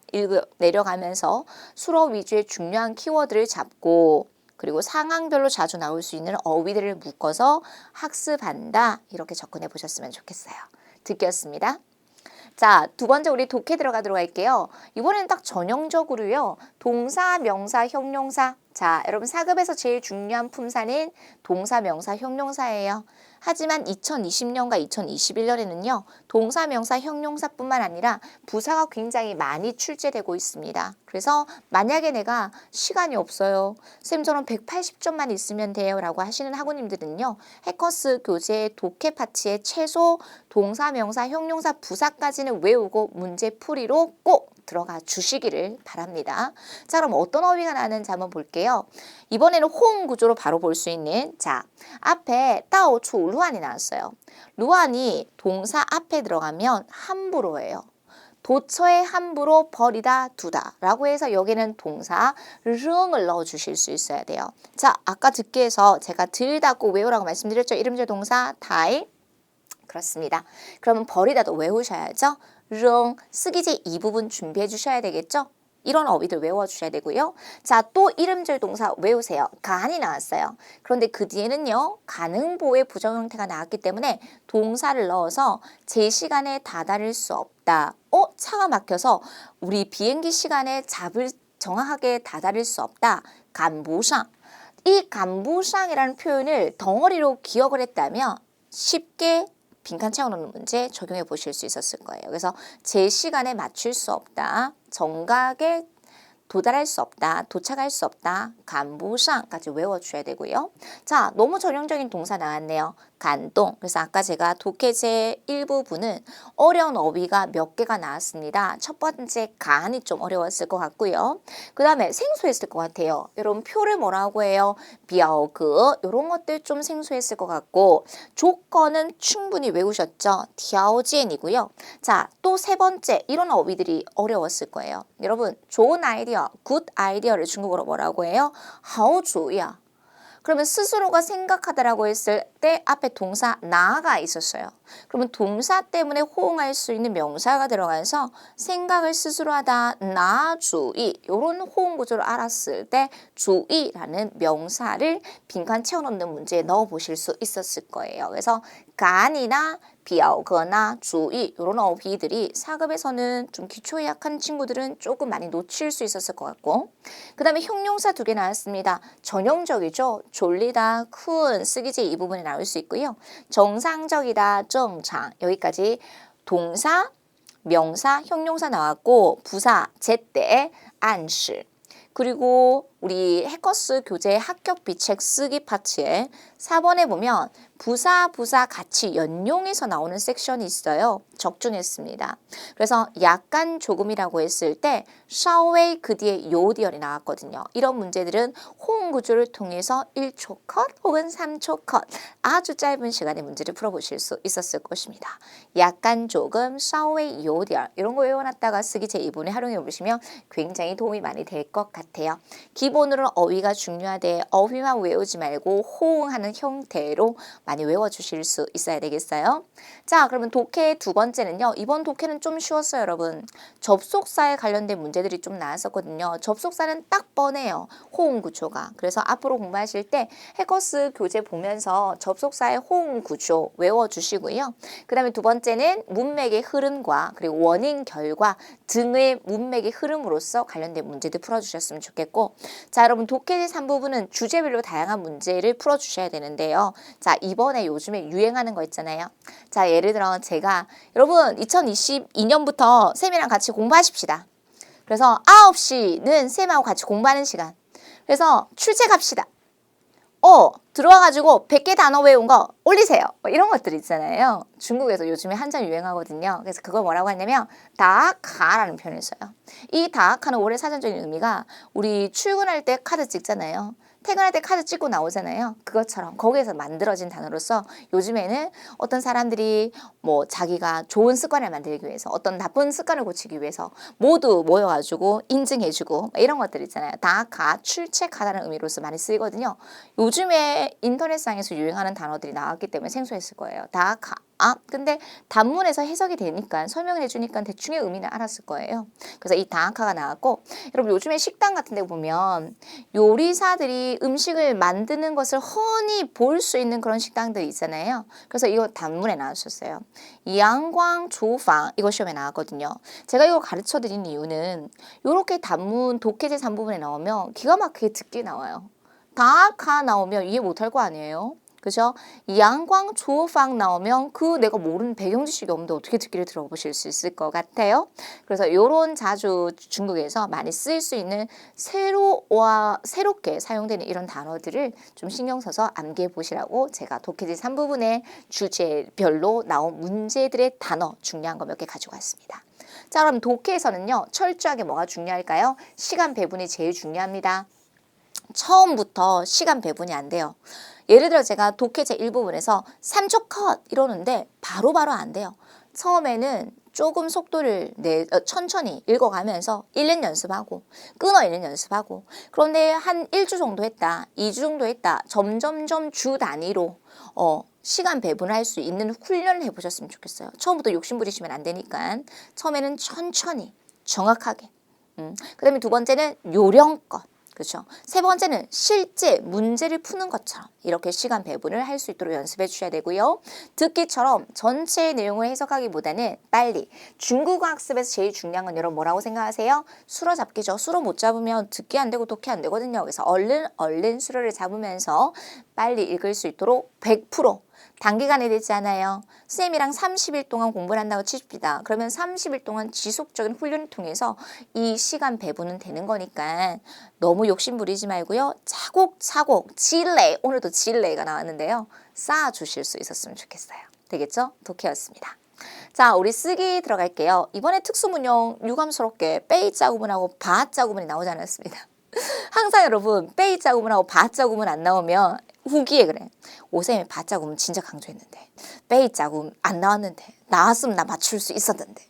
내려가면서 수로 위주의 중요한 키워드를 잡고 그리고 상황별로 자주 나올 수 있는 어휘들을 묶어서 학습한다. 이렇게 접근해 보셨으면 좋겠어요. 듣기였습니다. 자, 두 번째 우리 독해 들어가도록 할게요. 이번에는 딱 전형적으로요. 동사, 명사, 형용사. 자, 여러분 사급에서 제일 중요한 품사는 동사, 명사, 형용사예요. 하지만 2020년과 2021년에는요. 동사, 명사, 형용사뿐만 아니라 부사가 굉장히 많이 출제되고 있습니다. 그래서 만약에 내가 시간이 없어요. 쌤 저는 180점만 있으면 돼요 라고 하시는 학우님들은요. 해커스 교재 독해 파트에 최소 동사, 명사, 형용사, 부사까지는 외우고 문제풀이로 꼭 들어가 주시기를 바랍니다. 자, 그럼 어떤 어휘가 나는지 한번 볼게요. 이번에는 호응 구조로 바로 볼 수 있는 자, 앞에 따오추 루안이 나왔어요. 루안이 동사 앞에 들어가면 함부로예요. 도처에 함부로 버리다 두다 라고 해서 여기는 동사 릉을 넣어 주실 수 있어야 돼요. 자, 아까 듣기에서 제가 들다 꼭 외우라고 말씀드렸죠. 이름제 동사 다이. 그렇습니다. 그러면 버리다도 외우셔야죠. 릉 쓰기제 이 부분 준비해 주셔야 되겠죠. 이런 어휘들 외워주셔야 되고요. 자, 또 이름절 동사 외우세요. 간이 나왔어요. 그런데 그 뒤에는요. 가능보의 부정 형태가 나왔기 때문에 동사를 넣어서 제 시간에 다다를 수 없다. 차가 막혀서 우리 비행기 시간에 정확하게 다다를 수 없다. 간보상. 이 간부상이라는 표현을 덩어리로 기억을 했다면 쉽게 빈칸 채워넣는 문제 적용해 보실 수 있었을 거예요. 그래서 제 시간에 맞출 수 없다. 정각에 도달할 수 없다. 도착할 수 없다. 간부상까지 외워줘야 되고요. 자, 너무 전형적인 동사 나왔네요. 간동. 그래서 아까 제가 독해제 1부분은 어려운 어휘가 몇 개가 나왔습니다. 첫 번째 간이 좀 어려웠을 것 같고요. 그 다음에 생소했을 것 같아요. 여러분 표를 뭐라고 해요? 비아오그 이런 것들 좀 생소했을 것 같고 조건은 충분히 외우셨죠? 디아오지엔이고요. 자, 또 세 번째 이런 어휘들이 어려웠을 거예요. 여러분 좋은 아이디어, 굿 아이디어를 중국어로 뭐라고 해요? 하오주야. 그러면 스스로가 생각하다라고 했을 때 앞에 동사 나가 있었어요. 그러면 동사 때문에 호응할 수 있는 명사가 들어가서 생각을 스스로 하다 나주의 이런 호응 구조를 알았을 때 주의라는 명사를 빈칸 채워넣는 문제에 넣어보실 수 있었을 거예요. 그래서 간이나 비아오거나 주의 이런 어휘들이 4급에서는 좀 기초에 약한 친구들은 조금 많이 놓칠 수 있었을 것 같고 그 다음에 형용사 2개 나왔습니다. 전형적이죠. 졸리다, 큰, 쓰기제 이 부분에 나올 수 있고요. 정상적이다, 정상 여기까지 동사, 명사, 형용사 나왔고 부사, 제때, 안시 그리고 우리 해커스 교재 합격 비책 쓰기 파트에 4번에 보면 부사 같이 연용해서 나오는 섹션이 있어요. 적중했습니다. 그래서 약간 조금이라고 했을 때稍微그 뒤에 요디얼이 나왔거든요. 이런 문제들은 호응 구조를 통해서 1초 컷 혹은 3초 컷 아주 짧은 시간에 문제를 풀어보실 수 있었을 것입니다. 약간 조금 稍微 요디얼 이런 거 외워놨다가 쓰기 제2분에 활용해 보시면 굉장히 도움이 많이 될 것 같아요. 기본으로 어휘가 중요하대. 어휘만 외우지 말고 호응하는 형태로 많이 외워주실 수 있어야 되겠어요. 자, 그러면 독해 두 번째는요. 이번 독해는 좀 쉬웠어요, 여러분. 접속사에 관련된 문제들이 좀 나왔었거든요. 접속사는 딱 뻔해요. 호응 구조가. 그래서 앞으로 공부하실 때 해커스 교재 보면서 접속사의 호응 구조 외워주시고요. 그 다음에 두 번째는 문맥의 흐름과 그리고 원인, 결과 등의 문맥의 흐름으로서 관련된 문제들 풀어주셨으면 좋겠고 자, 여러분 독해제 3부분은 주제별로 다양한 문제를 풀어주셔야 되는데요. 자, 이번에 요즘에 유행하는 거 있잖아요. 자, 예를 들어 제가 여러분 2022년부터 쌤이랑 같이 공부하십시다. 그래서 9시는 쌤하고 같이 공부하는 시간. 그래서 출제 갑시다. 들어와가지고 100개 단어 외운 거 올리세요. 이런 것들 있잖아요. 중국에서 요즘에 한참 유행하거든요. 그래서 그걸 뭐라고 하냐면 다카라는 표현을 써요. 이 다카는 원래 사전적인 의미가 우리 출근할 때 카드 찍잖아요. 퇴근할 때 카드 찍고 나오잖아요. 그것처럼 거기에서 만들어진 단어로서 요즘에는 어떤 사람들이 뭐 자기가 좋은 습관을 만들기 위해서 어떤 나쁜 습관을 고치기 위해서 모두 모여가지고 인증해주고 이런 것들 있잖아요. 다가 출첵하다는 의미로서 많이 쓰이거든요. 요즘에 인터넷상에서 유행하는 단어들이 나왔기 때문에 생소했을 거예요. 다가 근데 단문에서 해석이 되니까 설명을 해주니까 대충의 의미는 알았을 거예요. 그래서 이 다카가 나왔고 여러분 요즘에 식당 같은 데 보면 요리사들이 음식을 만드는 것을 훤히 볼 수 있는 그런 식당들 있잖아요. 그래서 이거 단문에 나왔었어요. 양광 조방 이거 시험에 나왔거든요. 제가 이거 가르쳐 드린 이유는 이렇게 단문 독해제 3부분에 나오면 기가 막히게 듣기 나와요. 다카 나오면 이해 못할 거 아니에요. 그죠? 양광 조방 나오면 그 내가 모르는 배경 지식이 없는데 어떻게 듣기를 들어보실 수 있을 것 같아요. 그래서 이런 자주 중국에서 많이 쓰일 수 있는 새롭게 사용되는 이런 단어들을 좀 신경 써서 암기해 보시라고 제가 독해지 3부분의 주제별로 나온 문제들의 단어 중요한 거 몇 개 가지고 왔습니다. 자, 그럼 독해에서는요. 철저하게 뭐가 중요할까요? 시간 배분이 제일 중요합니다. 처음부터 시간 배분이 안 돼요. 예를 들어 제가 독해제 1부분에서 3초 컷 이러는데 바로바로 안 돼요. 처음에는 조금 속도를 천천히 읽어가면서 읽는 연습하고 끊어 읽는 연습하고 그런데 한 1주 정도 했다. 2주 정도 했다. 점점점 주 단위로 시간 배분을 할 수 있는 훈련을 해보셨으면 좋겠어요. 처음부터 욕심 부리시면 안 되니까 처음에는 천천히 정확하게 그 다음에 두 번째는 요령껏 그렇죠. 세 번째는 실제 문제를 푸는 것처럼 이렇게 시간 배분을 할 수 있도록 연습해 주셔야 되고요. 듣기처럼 전체 내용을 해석하기보다는 빨리. 중국어 학습에서 제일 중요한 건 여러분 뭐라고 생각하세요? 수로 잡기죠. 수로 못 잡으면 듣기 안 되고 독해 안 되거든요. 그래서 얼른 수로를 잡으면서 빨리 읽을 수 있도록 100% 단기간에 되지 않아요. 쌤이랑 30일 동안 공부를 한다고 칩시다. 그러면 30일 동안 지속적인 훈련을 통해서 이 시간 배분은 되는 거니까 너무 욕심 부리지 말고요. 차곡차곡 질레, 오늘도 질레가 나왔는데요. 쌓아주실 수 있었으면 좋겠어요. 되겠죠? 독해였습니다. 자, 우리 쓰기 들어갈게요. 이번에 특수문형 유감스럽게 빼이자 구문하고 바자 구문이 나오지 않았습니다. 항상 여러분 빼이자 구문하고 바자 구문 안 나오면 후기에 그래. 오쌤이 바자 구문 진짜 강조했는데 빼이자 구문 안 나왔는데 나왔으면 나 맞출 수 있었는데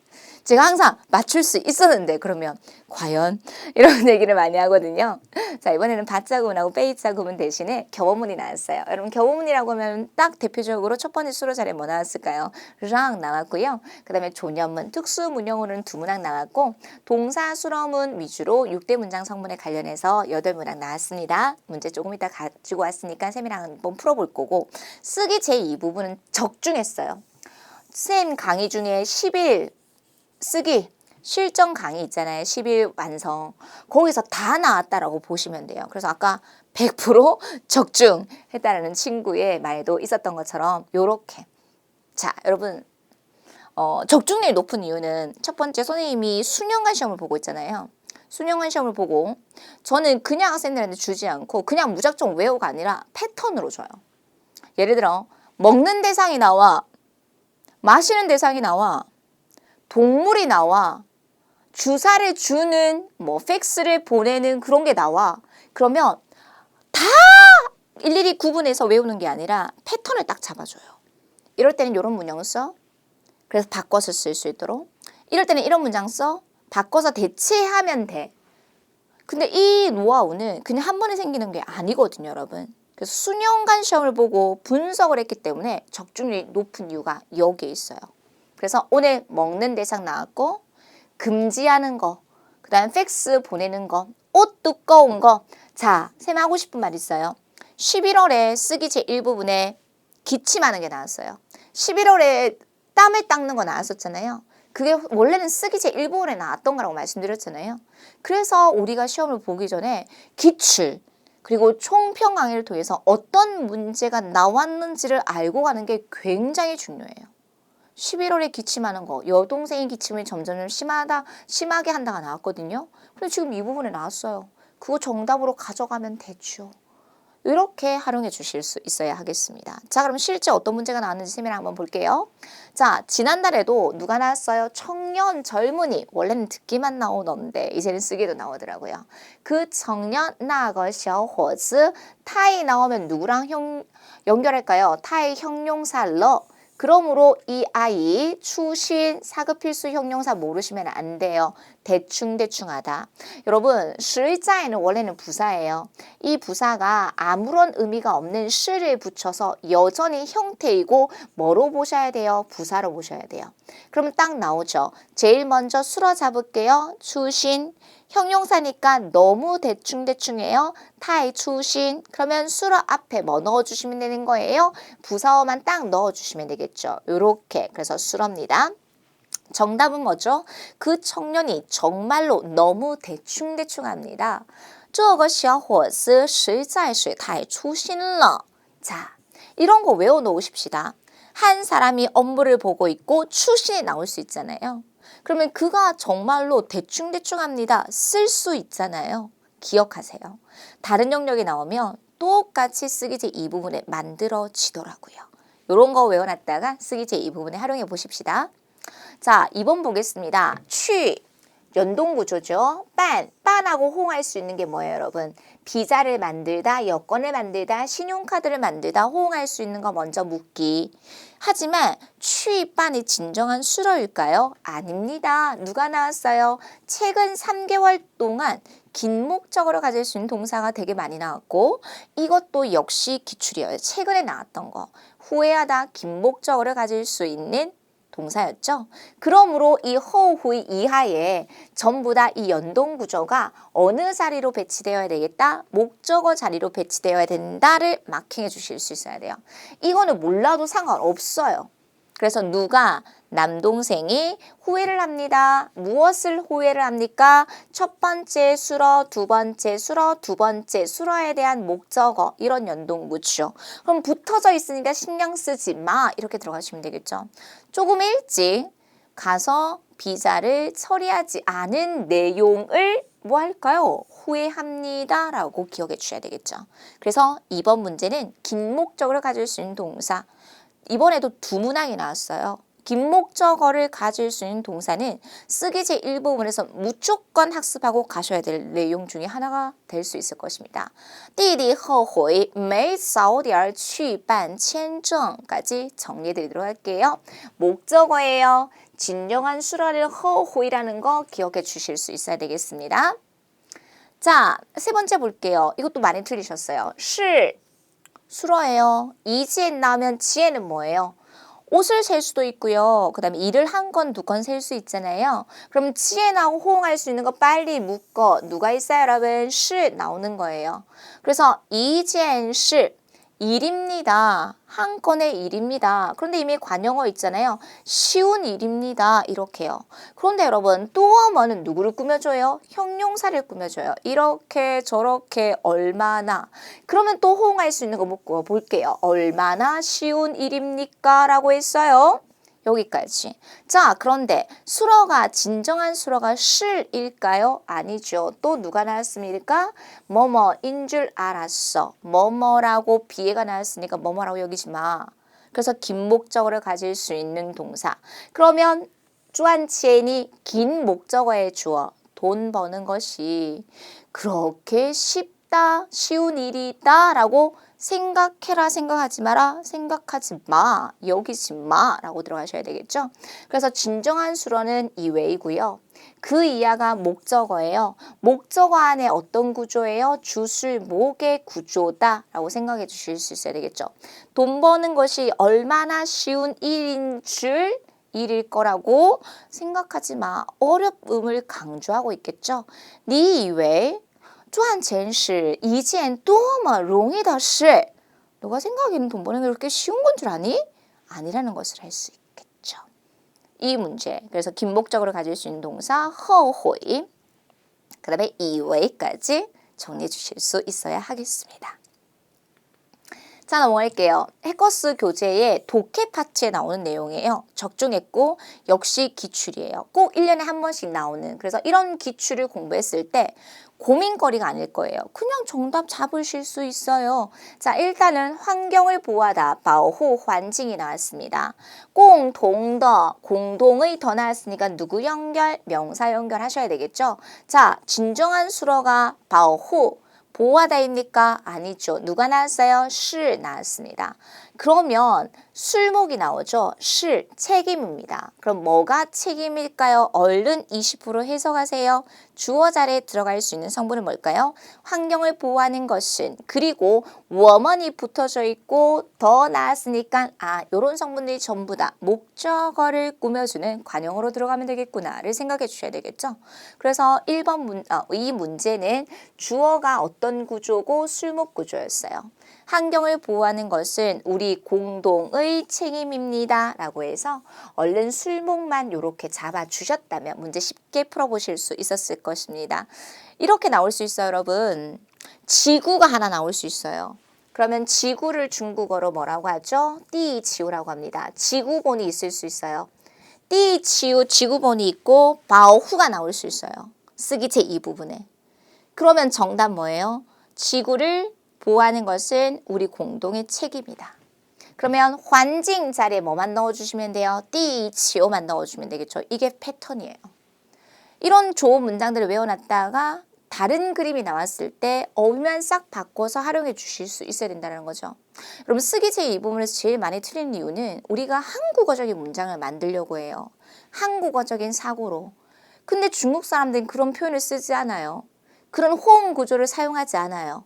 제가 항상 맞출 수 있었는데 그러면 과연 이런 얘기를 많이 하거든요. 자, 이번에는 바자 구문하고 빼이자 구문 대신에 격어문이 나왔어요. 여러분 격어문이라고 하면 딱 대표적으로 첫 번째 수로 자리에 뭐 나왔을까요? 랑 나왔고요. 그 다음에 조년문, 특수문형으로는 두 문항 나왔고 동사 수러문 위주로 6대 문장 성문에 관련해서 8문항 나왔습니다. 문제 조금 이따 가지고 왔으니까 쌤이랑 한번 풀어볼 거고 쓰기 제2부분은 적중했어요. 쌤 강의 중에 10일 쓰기 실전 강의 있잖아요. 10일 완성. 거기서 다 나왔다라고 보시면 돼요. 그래서 아까 100% 적중했다라는 친구의 말도 있었던 것처럼 요렇게. 자, 여러분 적중률이 높은 이유는 첫 번째 선생님이 수년간 시험을 보고 있잖아요. 수년간 시험을 보고 저는 그냥 학생들한테 주지 않고 그냥 무작정 외우가 아니라 패턴으로 줘요. 예를 들어 먹는 대상이 나와, 마시는 대상이 나와, 동물이 나와, 주사를 주는 뭐 팩스를 보내는 그런 게 나와. 그러면 다 일일이 구분해서 외우는 게 아니라 패턴을 딱 잡아줘요. 이럴 때는 이런 문장을 써. 그래서 바꿔서 쓸 수 있도록. 이럴 때는 이런 문장 써. 바꿔서 대체하면 돼. 근데 이 노하우는 그냥 한 번에 생기는 게 아니거든요, 여러분. 그래서 수년간 시험을 보고 분석을 했기 때문에 적중률이 높은 이유가 여기에 있어요. 그래서 오늘 먹는 대상 나왔고 금지하는 거, 그 다음 팩스 보내는 거, 옷 두꺼운 거. 자, 쌤 하고 싶은 말 있어요. 11월에 쓰기 제1부분에 기침하는 게 나왔어요. 11월에 땀을 닦는 거 나왔었잖아요. 그게 원래는 쓰기 제1부분에 나왔던 거라고 말씀드렸잖아요. 그래서 우리가 시험을 보기 전에 기출, 그리고 총평 강의를 통해서 어떤 문제가 나왔는지를 알고 가는 게 굉장히 중요해요. 11월에 기침하는 거, 여동생이 기침을 점점 심하게 한다가 나왔거든요. 근데 지금 이 부분에 나왔어요. 그거 정답으로 가져가면 되죠. 이렇게 활용해 주실 수 있어야 하겠습니다. 자, 그럼 실제 어떤 문제가 나왔는지 쌤이랑 한번 볼게요. 자, 지난달에도 누가 나왔어요? 청년, 젊은이. 원래는 듣기만 나오던데 이제는 쓰기도 나오더라고요. 그 청년, 나거, 小伙子, 타이 나오면 누구랑 연결할까요? 타이 형용사 러. 그러므로 이 아이 추신 사급필수 형용사 모르시면 안 돼요. 대충하다. 여러분, 实在는 원래는 부사예요. 이 부사가 아무런 의미가 없는 시를 붙여서 여전히 형태이고 뭐로 보셔야 돼요? 부사로 보셔야 돼요. 그럼 딱 나오죠. 제일 먼저 수로 잡을게요. 추신. 형용사니까 너무 대충해요. 타이 추신. 그러면 수로 앞에 뭐 넣어주시면 되는 거예요? 부사어만 딱 넣어주시면 되겠죠. 요렇게. 그래서 수로입니다. 정답은 뭐죠? 그 청년이 정말로 너무 대충합니다. 这个小伙子实在是太粗心了. 자, 이런 거 외워놓으십시다. 한 사람이 업무를 보고 있고 추신이 나올 수 있잖아요. 그러면 그가 정말로 대충합니다. 쓸 수 있잖아요. 기억하세요. 다른 영역이 나오면 똑같이 쓰기 제2부분에 만들어지더라고요. 이런 거 외워놨다가 쓰기 제2부분에 활용해 보십시다. 자, 2번 보겠습니다. 취, 연동구조죠. 빤하고 호응할 수 있는 게 뭐예요, 여러분? 비자를 만들다, 여권을 만들다, 신용카드를 만들다 호응할 수 있는 거 먼저 묻기. 하지만 취, 빤이 진정한 수로일까요? 아닙니다. 누가 나왔어요? 최근 3개월 동안 긴 목적어를 가질 수 있는 동사가 되게 많이 나왔고 이것도 역시 기출이에요. 최근에 나왔던 거. 후회하다, 긴 목적어를 가질 수 있는 동사였죠. 그러므로 이 허후의 이하에 전부 다 이 연동 구조가 어느 자리로 배치되어야 되겠다? 목적어 자리로 배치되어야 된다를 마킹해 주실 수 있어야 돼요. 이거는 몰라도 상관없어요. 그래서 누가 남동생이 후회를 합니다. 무엇을 후회를 합니까? 첫 번째 수러, 두 번째 수러, 두 번째 수러에 대한 목적어 이런 연동구죠. 그럼 붙어져 있으니까 신경 쓰지 마 이렇게 들어가시면 되겠죠. 조금 일찍 가서 비자를 처리하지 않은 내용을 뭐 할까요? 후회합니다 라고 기억해 주셔야 되겠죠. 그래서 이번 문제는 긴 목적어를 가질 수 있는 동사 이번에도 두 문항이 나왔어요. 긴 목적어를 가질 수 있는 동사는 쓰기 제1부분에서 무조건 학습하고 가셔야 될 내용 중에 하나가 될 수 있을 것입니다. 弟弟后悔没早点去办签证까지 정리해드리도록 할게요. 목적어예요. 진정한 수라를 허호이라는 거 기억해 주실 수 있어야 되겠습니다. 자, 세 번째 볼게요. 이것도 많이 틀리셨어요. 是 수러예요. 이지엔 나오면 지에는 뭐예요? 옷을 셀 수도 있고요. 그 다음에 일을 한 건, 두 건 셀 수 있잖아요. 그럼 지에나고 호응할 수 있는 거 빨리 묶어. 누가 있어요, 여러분? 是 나오는 거예요. 그래서 이지엔 是 일입니다. 한 건의 일입니다. 그런데 이미 관용어 있잖아요. 쉬운 일입니다. 이렇게요. 그런데 여러분 또어머는 누구를 꾸며줘요? 형용사를 꾸며줘요. 이렇게 저렇게 얼마나. 그러면 또 호응할 수 있는 거 묻고 볼게요. 얼마나 쉬운 일입니까? 라고 했어요. 여기까지. 자, 그런데 수러가 진정한 수러가 실일까요? 아니죠. 또 누가 나왔습니까? 뭐뭐인 줄 알았어. 뭐뭐라고 비애가 나왔으니까 뭐뭐라고 여기지 마. 그래서 긴 목적어를 가질 수 있는 동사. 그러면 주안치엔이 긴 목적어의 주어 돈 버는 것이 그렇게 쉽다, 쉬운 일이다 라고 생각해라, 생각하지 마라, 생각하지 마, 여기지 마 라고 들어가셔야 되겠죠. 그래서 진정한 수로는 이외이고요. 그 이하가 목적어예요. 목적어 안에 어떤 구조예요? 주술목의 구조다 라고 생각해 주실 수 있어야 되겠죠. 돈 버는 것이 얼마나 쉬운 일인 줄 일일 거라고 생각하지 마. 어려움을 강조하고 있겠죠. 네 이외에 赚钱是一件多么容易的事. 너가 생각하기에는 돈 버는 게 그렇게 쉬운 건 줄 아니? 아니라는 것을 할 수 있겠죠. 이 문제. 그래서 긴 목적어를 가질 수 있는 동사 后悔. 그다음에 이외까지 정리해 주실 수 있어야 하겠습니다. 자, 넘어갈게요. 해커스 교재의 독해 파트에 나오는 내용이에요. 적중했고 역시 기출이에요. 꼭 1년에 한 번씩 나오는. 그래서 이런 기출을 공부했을 때 고민거리가 아닐 거예요. 그냥 정답 잡으실 수 있어요. 자, 일단은 환경을 보호하다, 보호 환징이 나왔습니다. 공동더, 공동의 더 나왔으니까 누구 연결? 명사 연결하셔야 되겠죠. 자, 진정한 수어가 보호, 보호하다입니까? 아니죠. 누가 나왔어요? 실 나왔습니다. 그러면 술목이 나오죠. 실, 책임입니다. 그럼 뭐가 책임일까요? 얼른 20% 해석하세요. 주어 자리에 들어갈 수 있는 성분은 뭘까요? 환경을 보호하는 것은 그리고 워먼이 붙어져 있고 더 나왔으니까 요런 성분들이 전부 다 목적어를 꾸며주는 관용어로 들어가면 되겠구나를 생각해 주셔야 되겠죠. 그래서 1번 이 문제는 주어가 어떤 구조고 술목 구조였어요. 환경을 보호하는 것은 우리 공동의 책임입니다. 라고 해서 얼른 술목만 이렇게 잡아주셨다면 문제 쉽게 풀어보실 수 있었을 것입니다. 이렇게 나올 수 있어요, 여러분. 지구가 하나 나올 수 있어요. 그러면 지구를 중국어로 뭐라고 하죠? 띠지우라고 합니다. 지구본이 있을 수 있어요. 띠지우 지구본이 있고 바오후가 나올 수 있어요. 쓰기 제2부분에. 그러면 정답 뭐예요? 지구를 보호하는 것은 우리 공동의 책임이다. 그러면 환징 자리에 뭐만 넣어주시면 돼요? 띠치오만 넣어주면 되겠죠. 이게 패턴이에요. 이런 좋은 문장들을 외워놨다가 다른 그림이 나왔을 때 어휘만 싹 바꿔서 활용해 주실 수 있어야 된다는 거죠. 여러분 쓰기 제2부분에서 제일 많이 틀린 이유는 우리가 한국어적인 문장을 만들려고 해요. 한국어적인 사고로. 근데 중국 사람들은 그런 표현을 쓰지 않아요. 그런 호응 구조를 사용하지 않아요.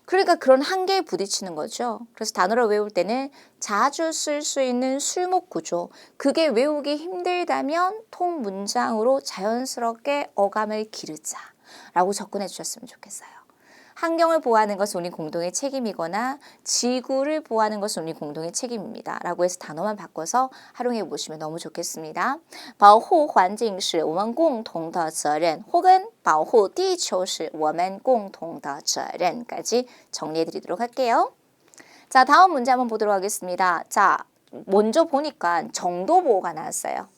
그러니까 그런 한계에 부딪히는 거죠. 그래서 단어를 외울 때는 자주 쓸 수 있는 술목 구조, 그게 외우기 힘들다면 통문장으로 자연스럽게 어감을 기르자 라고 접근해 주셨으면 좋겠어요. 환경을 보호하는 것은 우리 공동의 책임이거나 지구를 보호하는 것은 우리 공동의 책임입니다. 라고 해서 단어만 바꿔서 활용해 보시면 너무 좋겠습니다. 保护环境是我们共同的责任 혹은 保护地球是我们共同的责任 까지 정리해 드리도록 할게요. 자, 다음 문제 한번 보도록 하겠습니다. 자, 먼저 보니까 정도 보호가 나왔어요.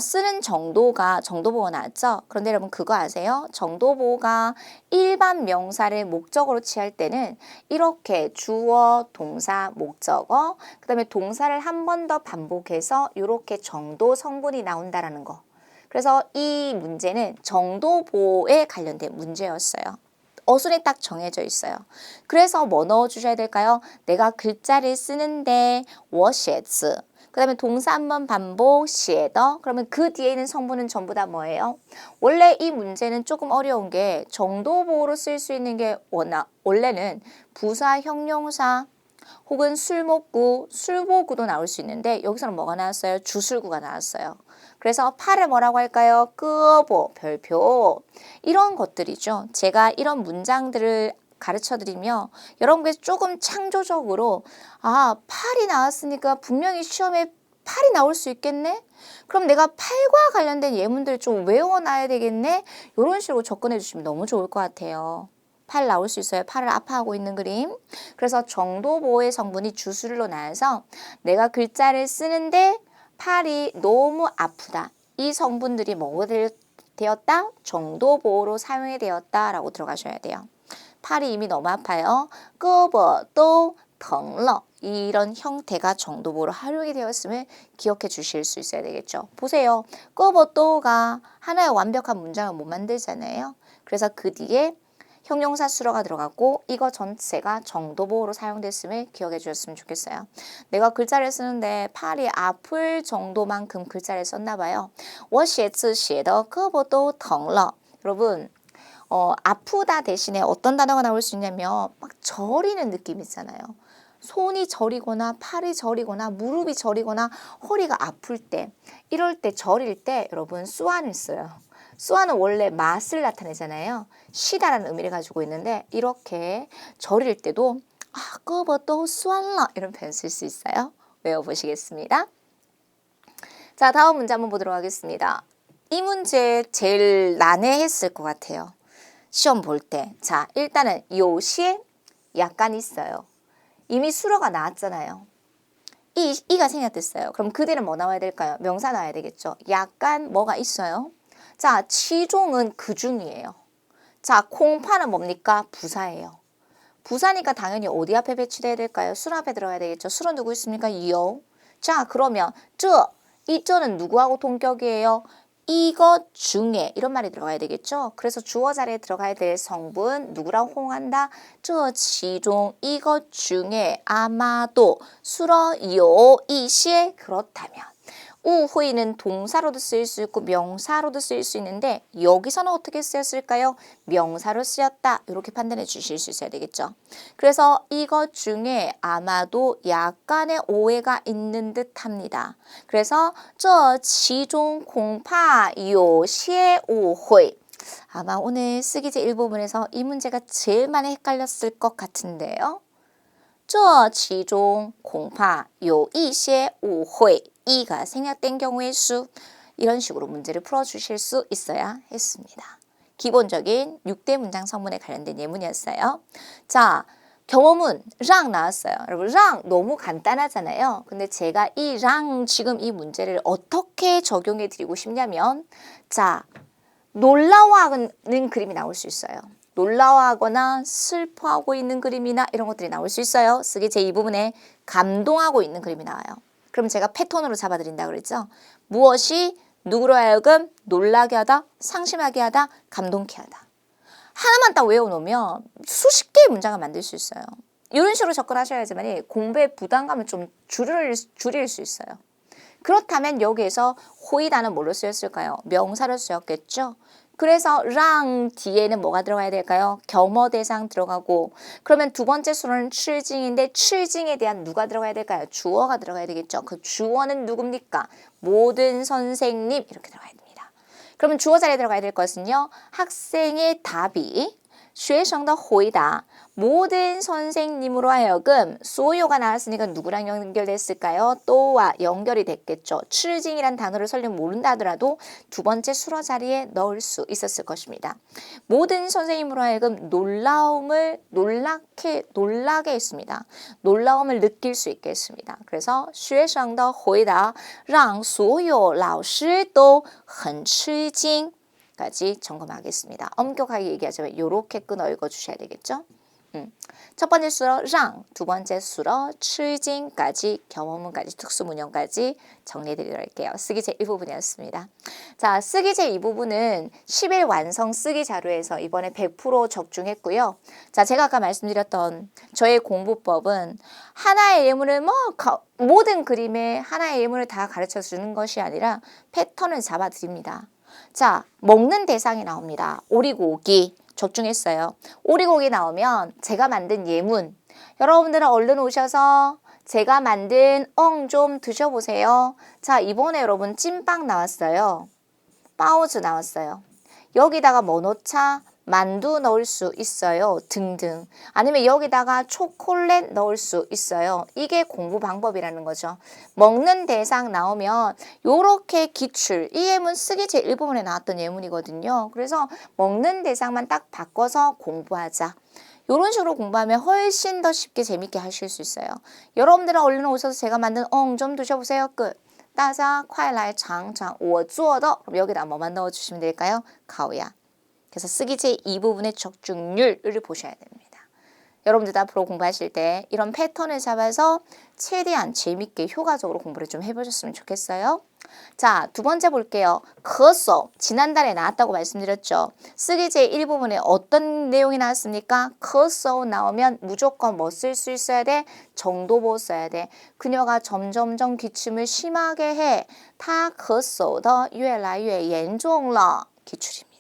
쓰는 정도가 정도보호가 나왔죠. 그런데 여러분 그거 아세요? 정도보호가 일반 명사를 목적어로 취할 때는 이렇게 주어, 동사, 목적어, 그 다음에 동사를 한 번 더 반복해서 이렇게 정도 성분이 나온다라는 거. 그래서 이 문제는 정도보호에 관련된 문제였어요. 어순이 딱 정해져 있어요. 그래서 뭐 넣어주셔야 될까요? 내가 글자를 쓰는데 我写字 그 다음에 동사 한 번 반복, 写的 그러면 그 뒤에 있는 성분은 전부 다 뭐예요? 원래 이 문제는 조금 어려운 게 정도보호로 쓸 수 있는 게 원래는 부사, 형용사 혹은 술목구, 술보구도 나올 수 있는데 여기서는 뭐가 나왔어요? 주술구가 나왔어요. 그래서 파를 뭐라고 할까요? 끄보, 별표 이런 것들이죠. 제가 이런 문장들을 가르쳐드리며 여러분께서 조금 창조적으로 팔이 나왔으니까 분명히 시험에 팔이 나올 수 있겠네? 그럼 내가 팔과 관련된 예문들을 좀 외워놔야 되겠네? 이런 식으로 접근해 주시면 너무 좋을 것 같아요. 팔 나올 수 있어요. 팔을 아파하고 있는 그림. 그래서 정도보호의 성분이 주술로 나와서 내가 글자를 쓰는데 팔이 너무 아프다. 이 성분들이 뭐가 되었다? 정도보호로 사용이 되었다라고 들어가셔야 돼요. 팔이 이미 너무 아파요. 胳膊都疼了 이런 형태가 정도보호로 활용이 되었음을 기억해 주실 수 있어야 되겠죠. 보세요. 胳膊都가 하나의 완벽한 문장을 못 만들잖아요. 그래서 그 뒤에 형용사 수로가 들어갔고 이거 전체가 정도보호로 사용됐음을 기억해 주셨으면 좋겠어요. 내가 글자를 쓰는데 팔이 아플 정도만큼 글자를 썼나 봐요. 我写字写的胳膊都疼了 여러분 아프다 대신에 어떤 단어가 나올 수 있냐면 막 저리는 느낌 있잖아요. 손이 저리거나 팔이 저리거나 무릎이 저리거나 허리가 아플 때 이럴 때 저릴 때 여러분 수완을 써요. 수완은 원래 맛을 나타내잖아요. 시다라는 의미를 가지고 있는데 이렇게 저릴 때도 끄버도 수완라 이런 표현 쓸 수 있어요. 외워보시겠습니다. 자, 다음 문제 한번 보도록 하겠습니다. 이 문제 제일 난해했을 것 같아요. 시험 볼 때. 자, 일단은 요시에 약간 있어요. 이미 수로가 나왔잖아요. 이가 생략됐어요. 그럼 그대는 뭐 나와야 될까요? 명사 나와야 되겠죠. 약간 뭐가 있어요. 자, 치종은 그 중이에요. 자, 콩파는 뭡니까? 부사예요. 부사니까 당연히 어디 앞에 배치돼야 될까요? 술 앞에 들어가야 되겠죠. 술은 누구 있습니까? 요. 자, 그러면 이저는 누구하고 동격이에요? 이것 중에 이런 말이 들어가야 되겠죠. 그래서 주어 자리에 들어가야 될 성분 누구랑 호응한다? 这其中 이것 중에 아마도 수러 요 이시에 그렇다면 우회는 동사로도 쓰일 수 있고 명사로도 쓰일 수 있는데 여기서는 어떻게 쓰였을까요? 명사로 쓰였다 이렇게 판단해 주실 수 있어야 되겠죠. 그래서 이것 중에 아마도 약간의 오해가 있는 듯합니다. 그래서 这其中恐怕有些误会 아마 오늘 쓰기제 일부분에서 이 문제가 제일 많이 헷갈렸을 것 같은데요. 这其中恐怕有一些误会 이가 생략된 경우의 수 이런 식으로 문제를 풀어주실 수 있어야 했습니다. 기본적인 6대 문장 성문에 관련된 예문이었어요. 자, 경험은 랑 나왔어요. 여러분 랑 너무 간단하잖아요. 근데 제가 이 랑 지금 이 문제를 어떻게 적용해 드리고 싶냐면 자, 놀라워하는 그림이 나올 수 있어요. 놀라워하거나 슬퍼하고 있는 그림이나 이런 것들이 나올 수 있어요. 쓰기 제2부분에 감동하고 있는 그림이 나와요. 그럼 제가 패턴으로 잡아드린다 그랬죠. 무엇이 누구로 하여금 놀라게 하다, 상심하게 하다, 감동케 하다. 하나만 딱 외워놓으면 수십 개의 문장을 만들 수 있어요. 이런 식으로 접근하셔야지만 공부의 부담감을 좀 줄일 수 있어요. 그렇다면 여기에서 호이다는 뭘로 쓰였을까요? 명사로 쓰였겠죠. 그래서 랑 뒤에는 뭐가 들어가야 될까요? 겸어대상 들어가고 그러면 두 번째 수로는 칠징인데 칠징에 대한 누가 들어가야 될까요? 주어가 들어가야 되겠죠. 그 주어는 누굽니까? 모든 선생님 이렇게 들어가야 됩니다. 그러면 주어 자리에 들어가야 될 것은요. 학생의 답이 学生的回答 모든 선생님으로 하여금 소요가 나왔으니까 누구랑 연결됐을까요? 또와 연결이 됐겠죠. 칠징이란 단어를 설령 모른다 하더라도 두 번째 수로 자리에 넣을 수 있었을 것입니다. 모든 선생님으로 하여금 놀라게 했습니다. 놀라움을 느낄 수 있게 했습니다. 그래서 学生的回答让所有老师都很吃惊 까지 점검하겠습니다. 엄격하게 얘기하자면 이렇게 끊어 읽어주셔야 되겠죠. 첫 번째 수로 랑, 두 번째 수로 칠징까지 겸어문까지 특수문형까지 정리해드리도록 할게요. 쓰기 제1부분이었습니다. 자, 쓰기 제2부분은 10일 완성 쓰기 자료에서 이번에 100% 적중했고요. 자, 제가 아까 말씀드렸던 저의 공부법은 하나의 예문을 모든 그림에 하나의 예문을 다 가르쳐 주는 것이 아니라 패턴을 잡아드립니다. 자, 먹는 대상이 나옵니다. 오리고기 적중했어요. 오리고기 나오면 제가 만든 예문 여러분들은 얼른 오셔서 제가 만든 좀 드셔보세요. 자, 이번에 여러분 찐빵 나왔어요. 빠오즈 나왔어요. 여기다가 뭐 넣자? 만두 넣을 수 있어요. 등등. 아니면 여기다가 초콜릿 넣을 수 있어요. 이게 공부 방법이라는 거죠. 먹는 대상 나오면 요렇게 기출, 이 예문 쓰기 제1부분에 나왔던 예문이거든요. 그래서 먹는 대상만 딱 바꿔서 공부하자. 이런 식으로 공부하면 훨씬 더 쉽게 재밌게 하실 수 있어요. 여러분들은 얼른 오셔서 제가 만든 좀 드셔보세요. 끝. 大家快来尝尝我做的 그럼 여기다 뭐만 넣어주시면 될까요? 가오야. 그래서 쓰기 제2부분의 적중률을 보셔야 됩니다. 여러분들 앞으로 공부하실 때 이런 패턴을 잡아서 최대한 재밌게 효과적으로 공부를 좀 해보셨으면 좋겠어요. 자, 두 번째 볼게요. 커서 지난달에 나왔다고 말씀드렸죠. 쓰기 제1부분에 어떤 내용이 나왔습니까? 커서 나오면 무조건 뭐 쓸 수 있어야 돼? 정도보 써야 돼. 그녀가 점점점 기침을 심하게 해. 她咳嗽的越来越严重了 기출입니다.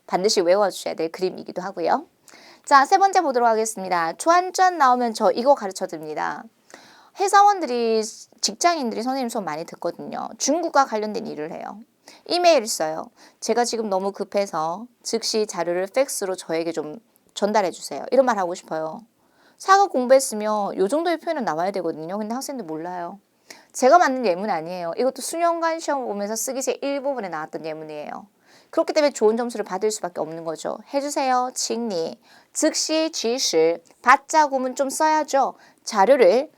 반드시 외워주셔야 될 그림이기도 하고요. 자, 세 번째 보도록 하겠습니다. 주안전 나오면 저 이거 가르쳐드립니다. 회사원들이 직장인들이 선생님 수업 많이 듣거든요. 중국과 관련된 일을 해요. 이메일 써요. 제가 지금 너무 급해서 즉시 자료를 팩스로 저에게 좀 전달해 주세요. 이런 말 하고 싶어요. 사급 공부했으면 요 정도의 표현은 나와야 되거든요. 근데 학생들 몰라요. 제가 만든 예문 아니에요. 이것도 수년간 시험 보면서 쓰기 제1부분에 나왔던 예문이에요. 그렇기 때문에 좋은 점수를 받을 수밖에 없는 거죠. 해주세요. 칭리, 즉시, 지시, 받자구문 좀 써야죠. 자료를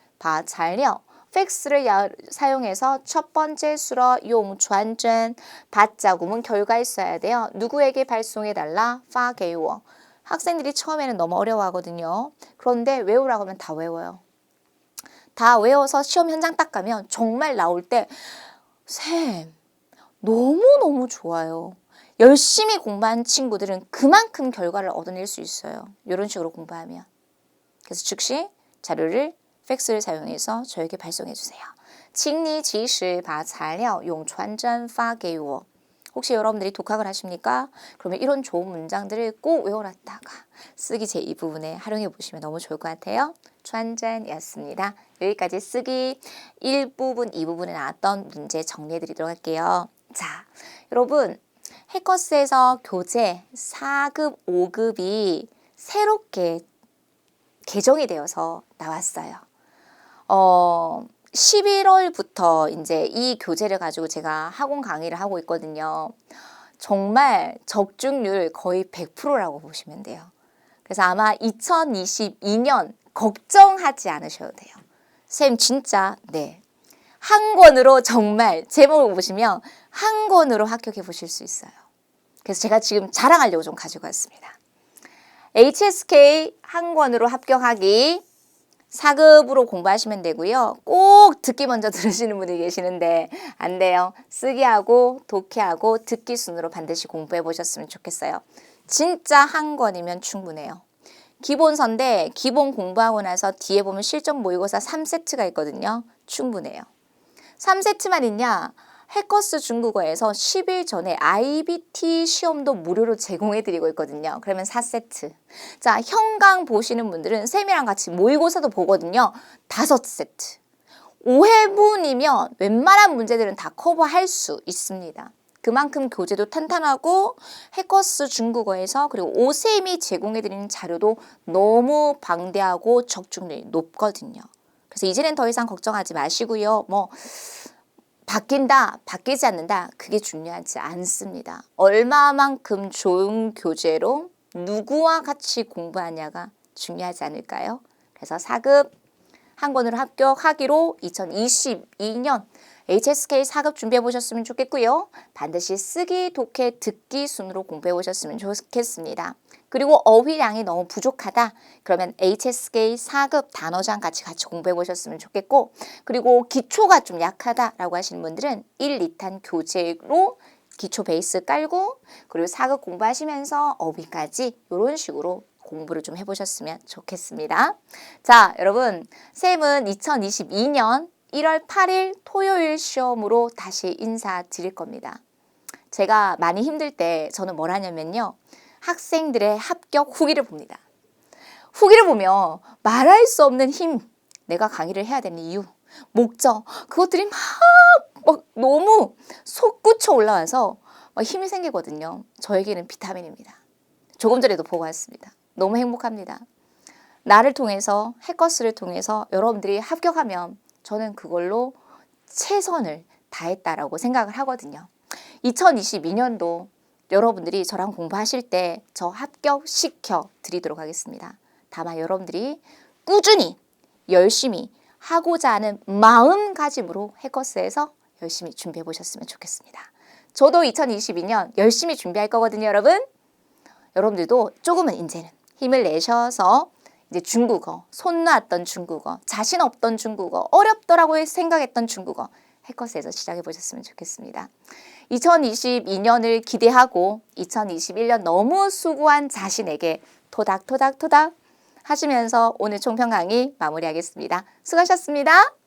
자료, 팩스를 사용해서 첫 번째 수로 용传真, 받자구문 결과에 써야 돼요. 누구에게 발송해달라? 파게워. 학생들이 처음에는 너무 어려워하거든요. 그런데 외우라고 하면 다 외워요. 다 외워서 시험 현장 딱 가면 정말 나올 때 쌤, 너무너무 좋아요. 열심히 공부한 친구들은 그만큼 결과를 얻어낼 수 있어요. 이런 식으로 공부하면. 그래서 즉시 자료를 팩스를 사용해서 저에게 발송해 주세요. 请你及时把材料用传真发给我. 혹시 여러분들이 독학을 하십니까? 그러면 이런 좋은 문장들을 꼭 외워놨다가 쓰기 제2부분에 활용해 보시면 너무 좋을 것 같아요.传真이었습니다. 여기까지 쓰기 1부분, 2부분에 나왔던 문제 정리해 드리도록 할게요. 자, 여러분 해커스에서 교재 4급, 5급이 새롭게 개정이 되어서 나왔어요. 11월부터 이제 이 교재를 가지고 제가 학원 강의를 하고 있거든요. 정말 적중률 거의 100%라고 보시면 돼요. 그래서 아마 2022년 걱정하지 않으셔도 돼요. 쌤 진짜 네. 한 권으로 정말 제목을 보시면 한 권으로 합격해 보실 수 있어요. 그래서 제가 지금 자랑하려고 좀 가지고 왔습니다. HSK 한 권으로 합격하기 4급으로 공부하시면 되고요. 꼭 듣기 먼저 들으시는 분이 계시는데 안 돼요. 쓰기하고 독해하고 듣기 순으로 반드시 공부해 보셨으면 좋겠어요. 진짜 한 권이면 충분해요. 기본서인데 기본 공부하고 나서 뒤에 보면 실전 모의고사 3세트가 있거든요. 충분해요. 3세트만 있냐? 해커스 중국어에서 10일 전에 IBT 시험도 무료로 제공해드리고 있거든요. 그러면 4세트. 자, 현강 보시는 분들은 쌤이랑 같이 모의고사도 보거든요. 5세트. 5회분이면 웬만한 문제들은 다 커버할 수 있습니다. 그만큼 교재도 탄탄하고 해커스 중국어에서 그리고 오쌤이 제공해드리는 자료도 너무 방대하고 적중률이 높거든요. 그래서 이제는 더 이상 걱정하지 마시고요. 바뀐다, 바뀌지 않는다, 그게 중요하지 않습니다. 얼마만큼 좋은 교재로 누구와 같이 공부하냐가 중요하지 않을까요? 그래서 4급 한 권으로 합격하기로 2022년 HSK 4급 준비해 보셨으면 좋겠고요. 반드시 쓰기, 독해, 듣기 순으로 공부해 보셨으면 좋겠습니다. 그리고 어휘량이 너무 부족하다. 그러면 HSK 4급 단어장 같이 공부해 보셨으면 좋겠고, 그리고 기초가 좀 약하다라고 하시는 분들은 1, 2탄 교재로 기초 베이스 깔고 그리고 4급 공부하시면서 어휘까지 이런 식으로 공부를 좀 해보셨으면 좋겠습니다. 자, 여러분, 쌤은 2022년 1월 8일 토요일 시험으로 다시 인사드릴 겁니다. 제가 많이 힘들 때 저는 뭘 하냐면요. 학생들의 합격 후기를 봅니다. 후기를 보면 말할 수 없는 힘, 내가 강의를 해야 되는 이유, 목적, 그것들이 막 너무 솟구쳐 올라와서 막 힘이 생기거든요. 저에게는 비타민입니다. 조금 전에도 보고 왔습니다. 너무 행복합니다. 나를 통해서, 해커스를 통해서 여러분들이 합격하면 저는 그걸로 최선을 다했다라고 생각을 하거든요. 2022년도 여러분들이 저랑 공부하실 때 저 합격시켜 드리도록 하겠습니다. 다만 여러분들이 꾸준히 열심히 하고자 하는 마음가짐으로 해커스에서 열심히 준비해 보셨으면 좋겠습니다. 저도 2022년 열심히 준비할 거거든요, 여러분. 여러분들도 조금은 이제는 힘을 내셔서 이제 중국어, 손 놨던 중국어, 자신 없던 중국어, 어렵더라고 생각했던 중국어 해커스에서 시작해 보셨으면 좋겠습니다. 2022년을 기대하고 2021년 너무 수고한 자신에게 토닥토닥토닥 하시면서 오늘 총평 강의 마무리하겠습니다. 수고하셨습니다.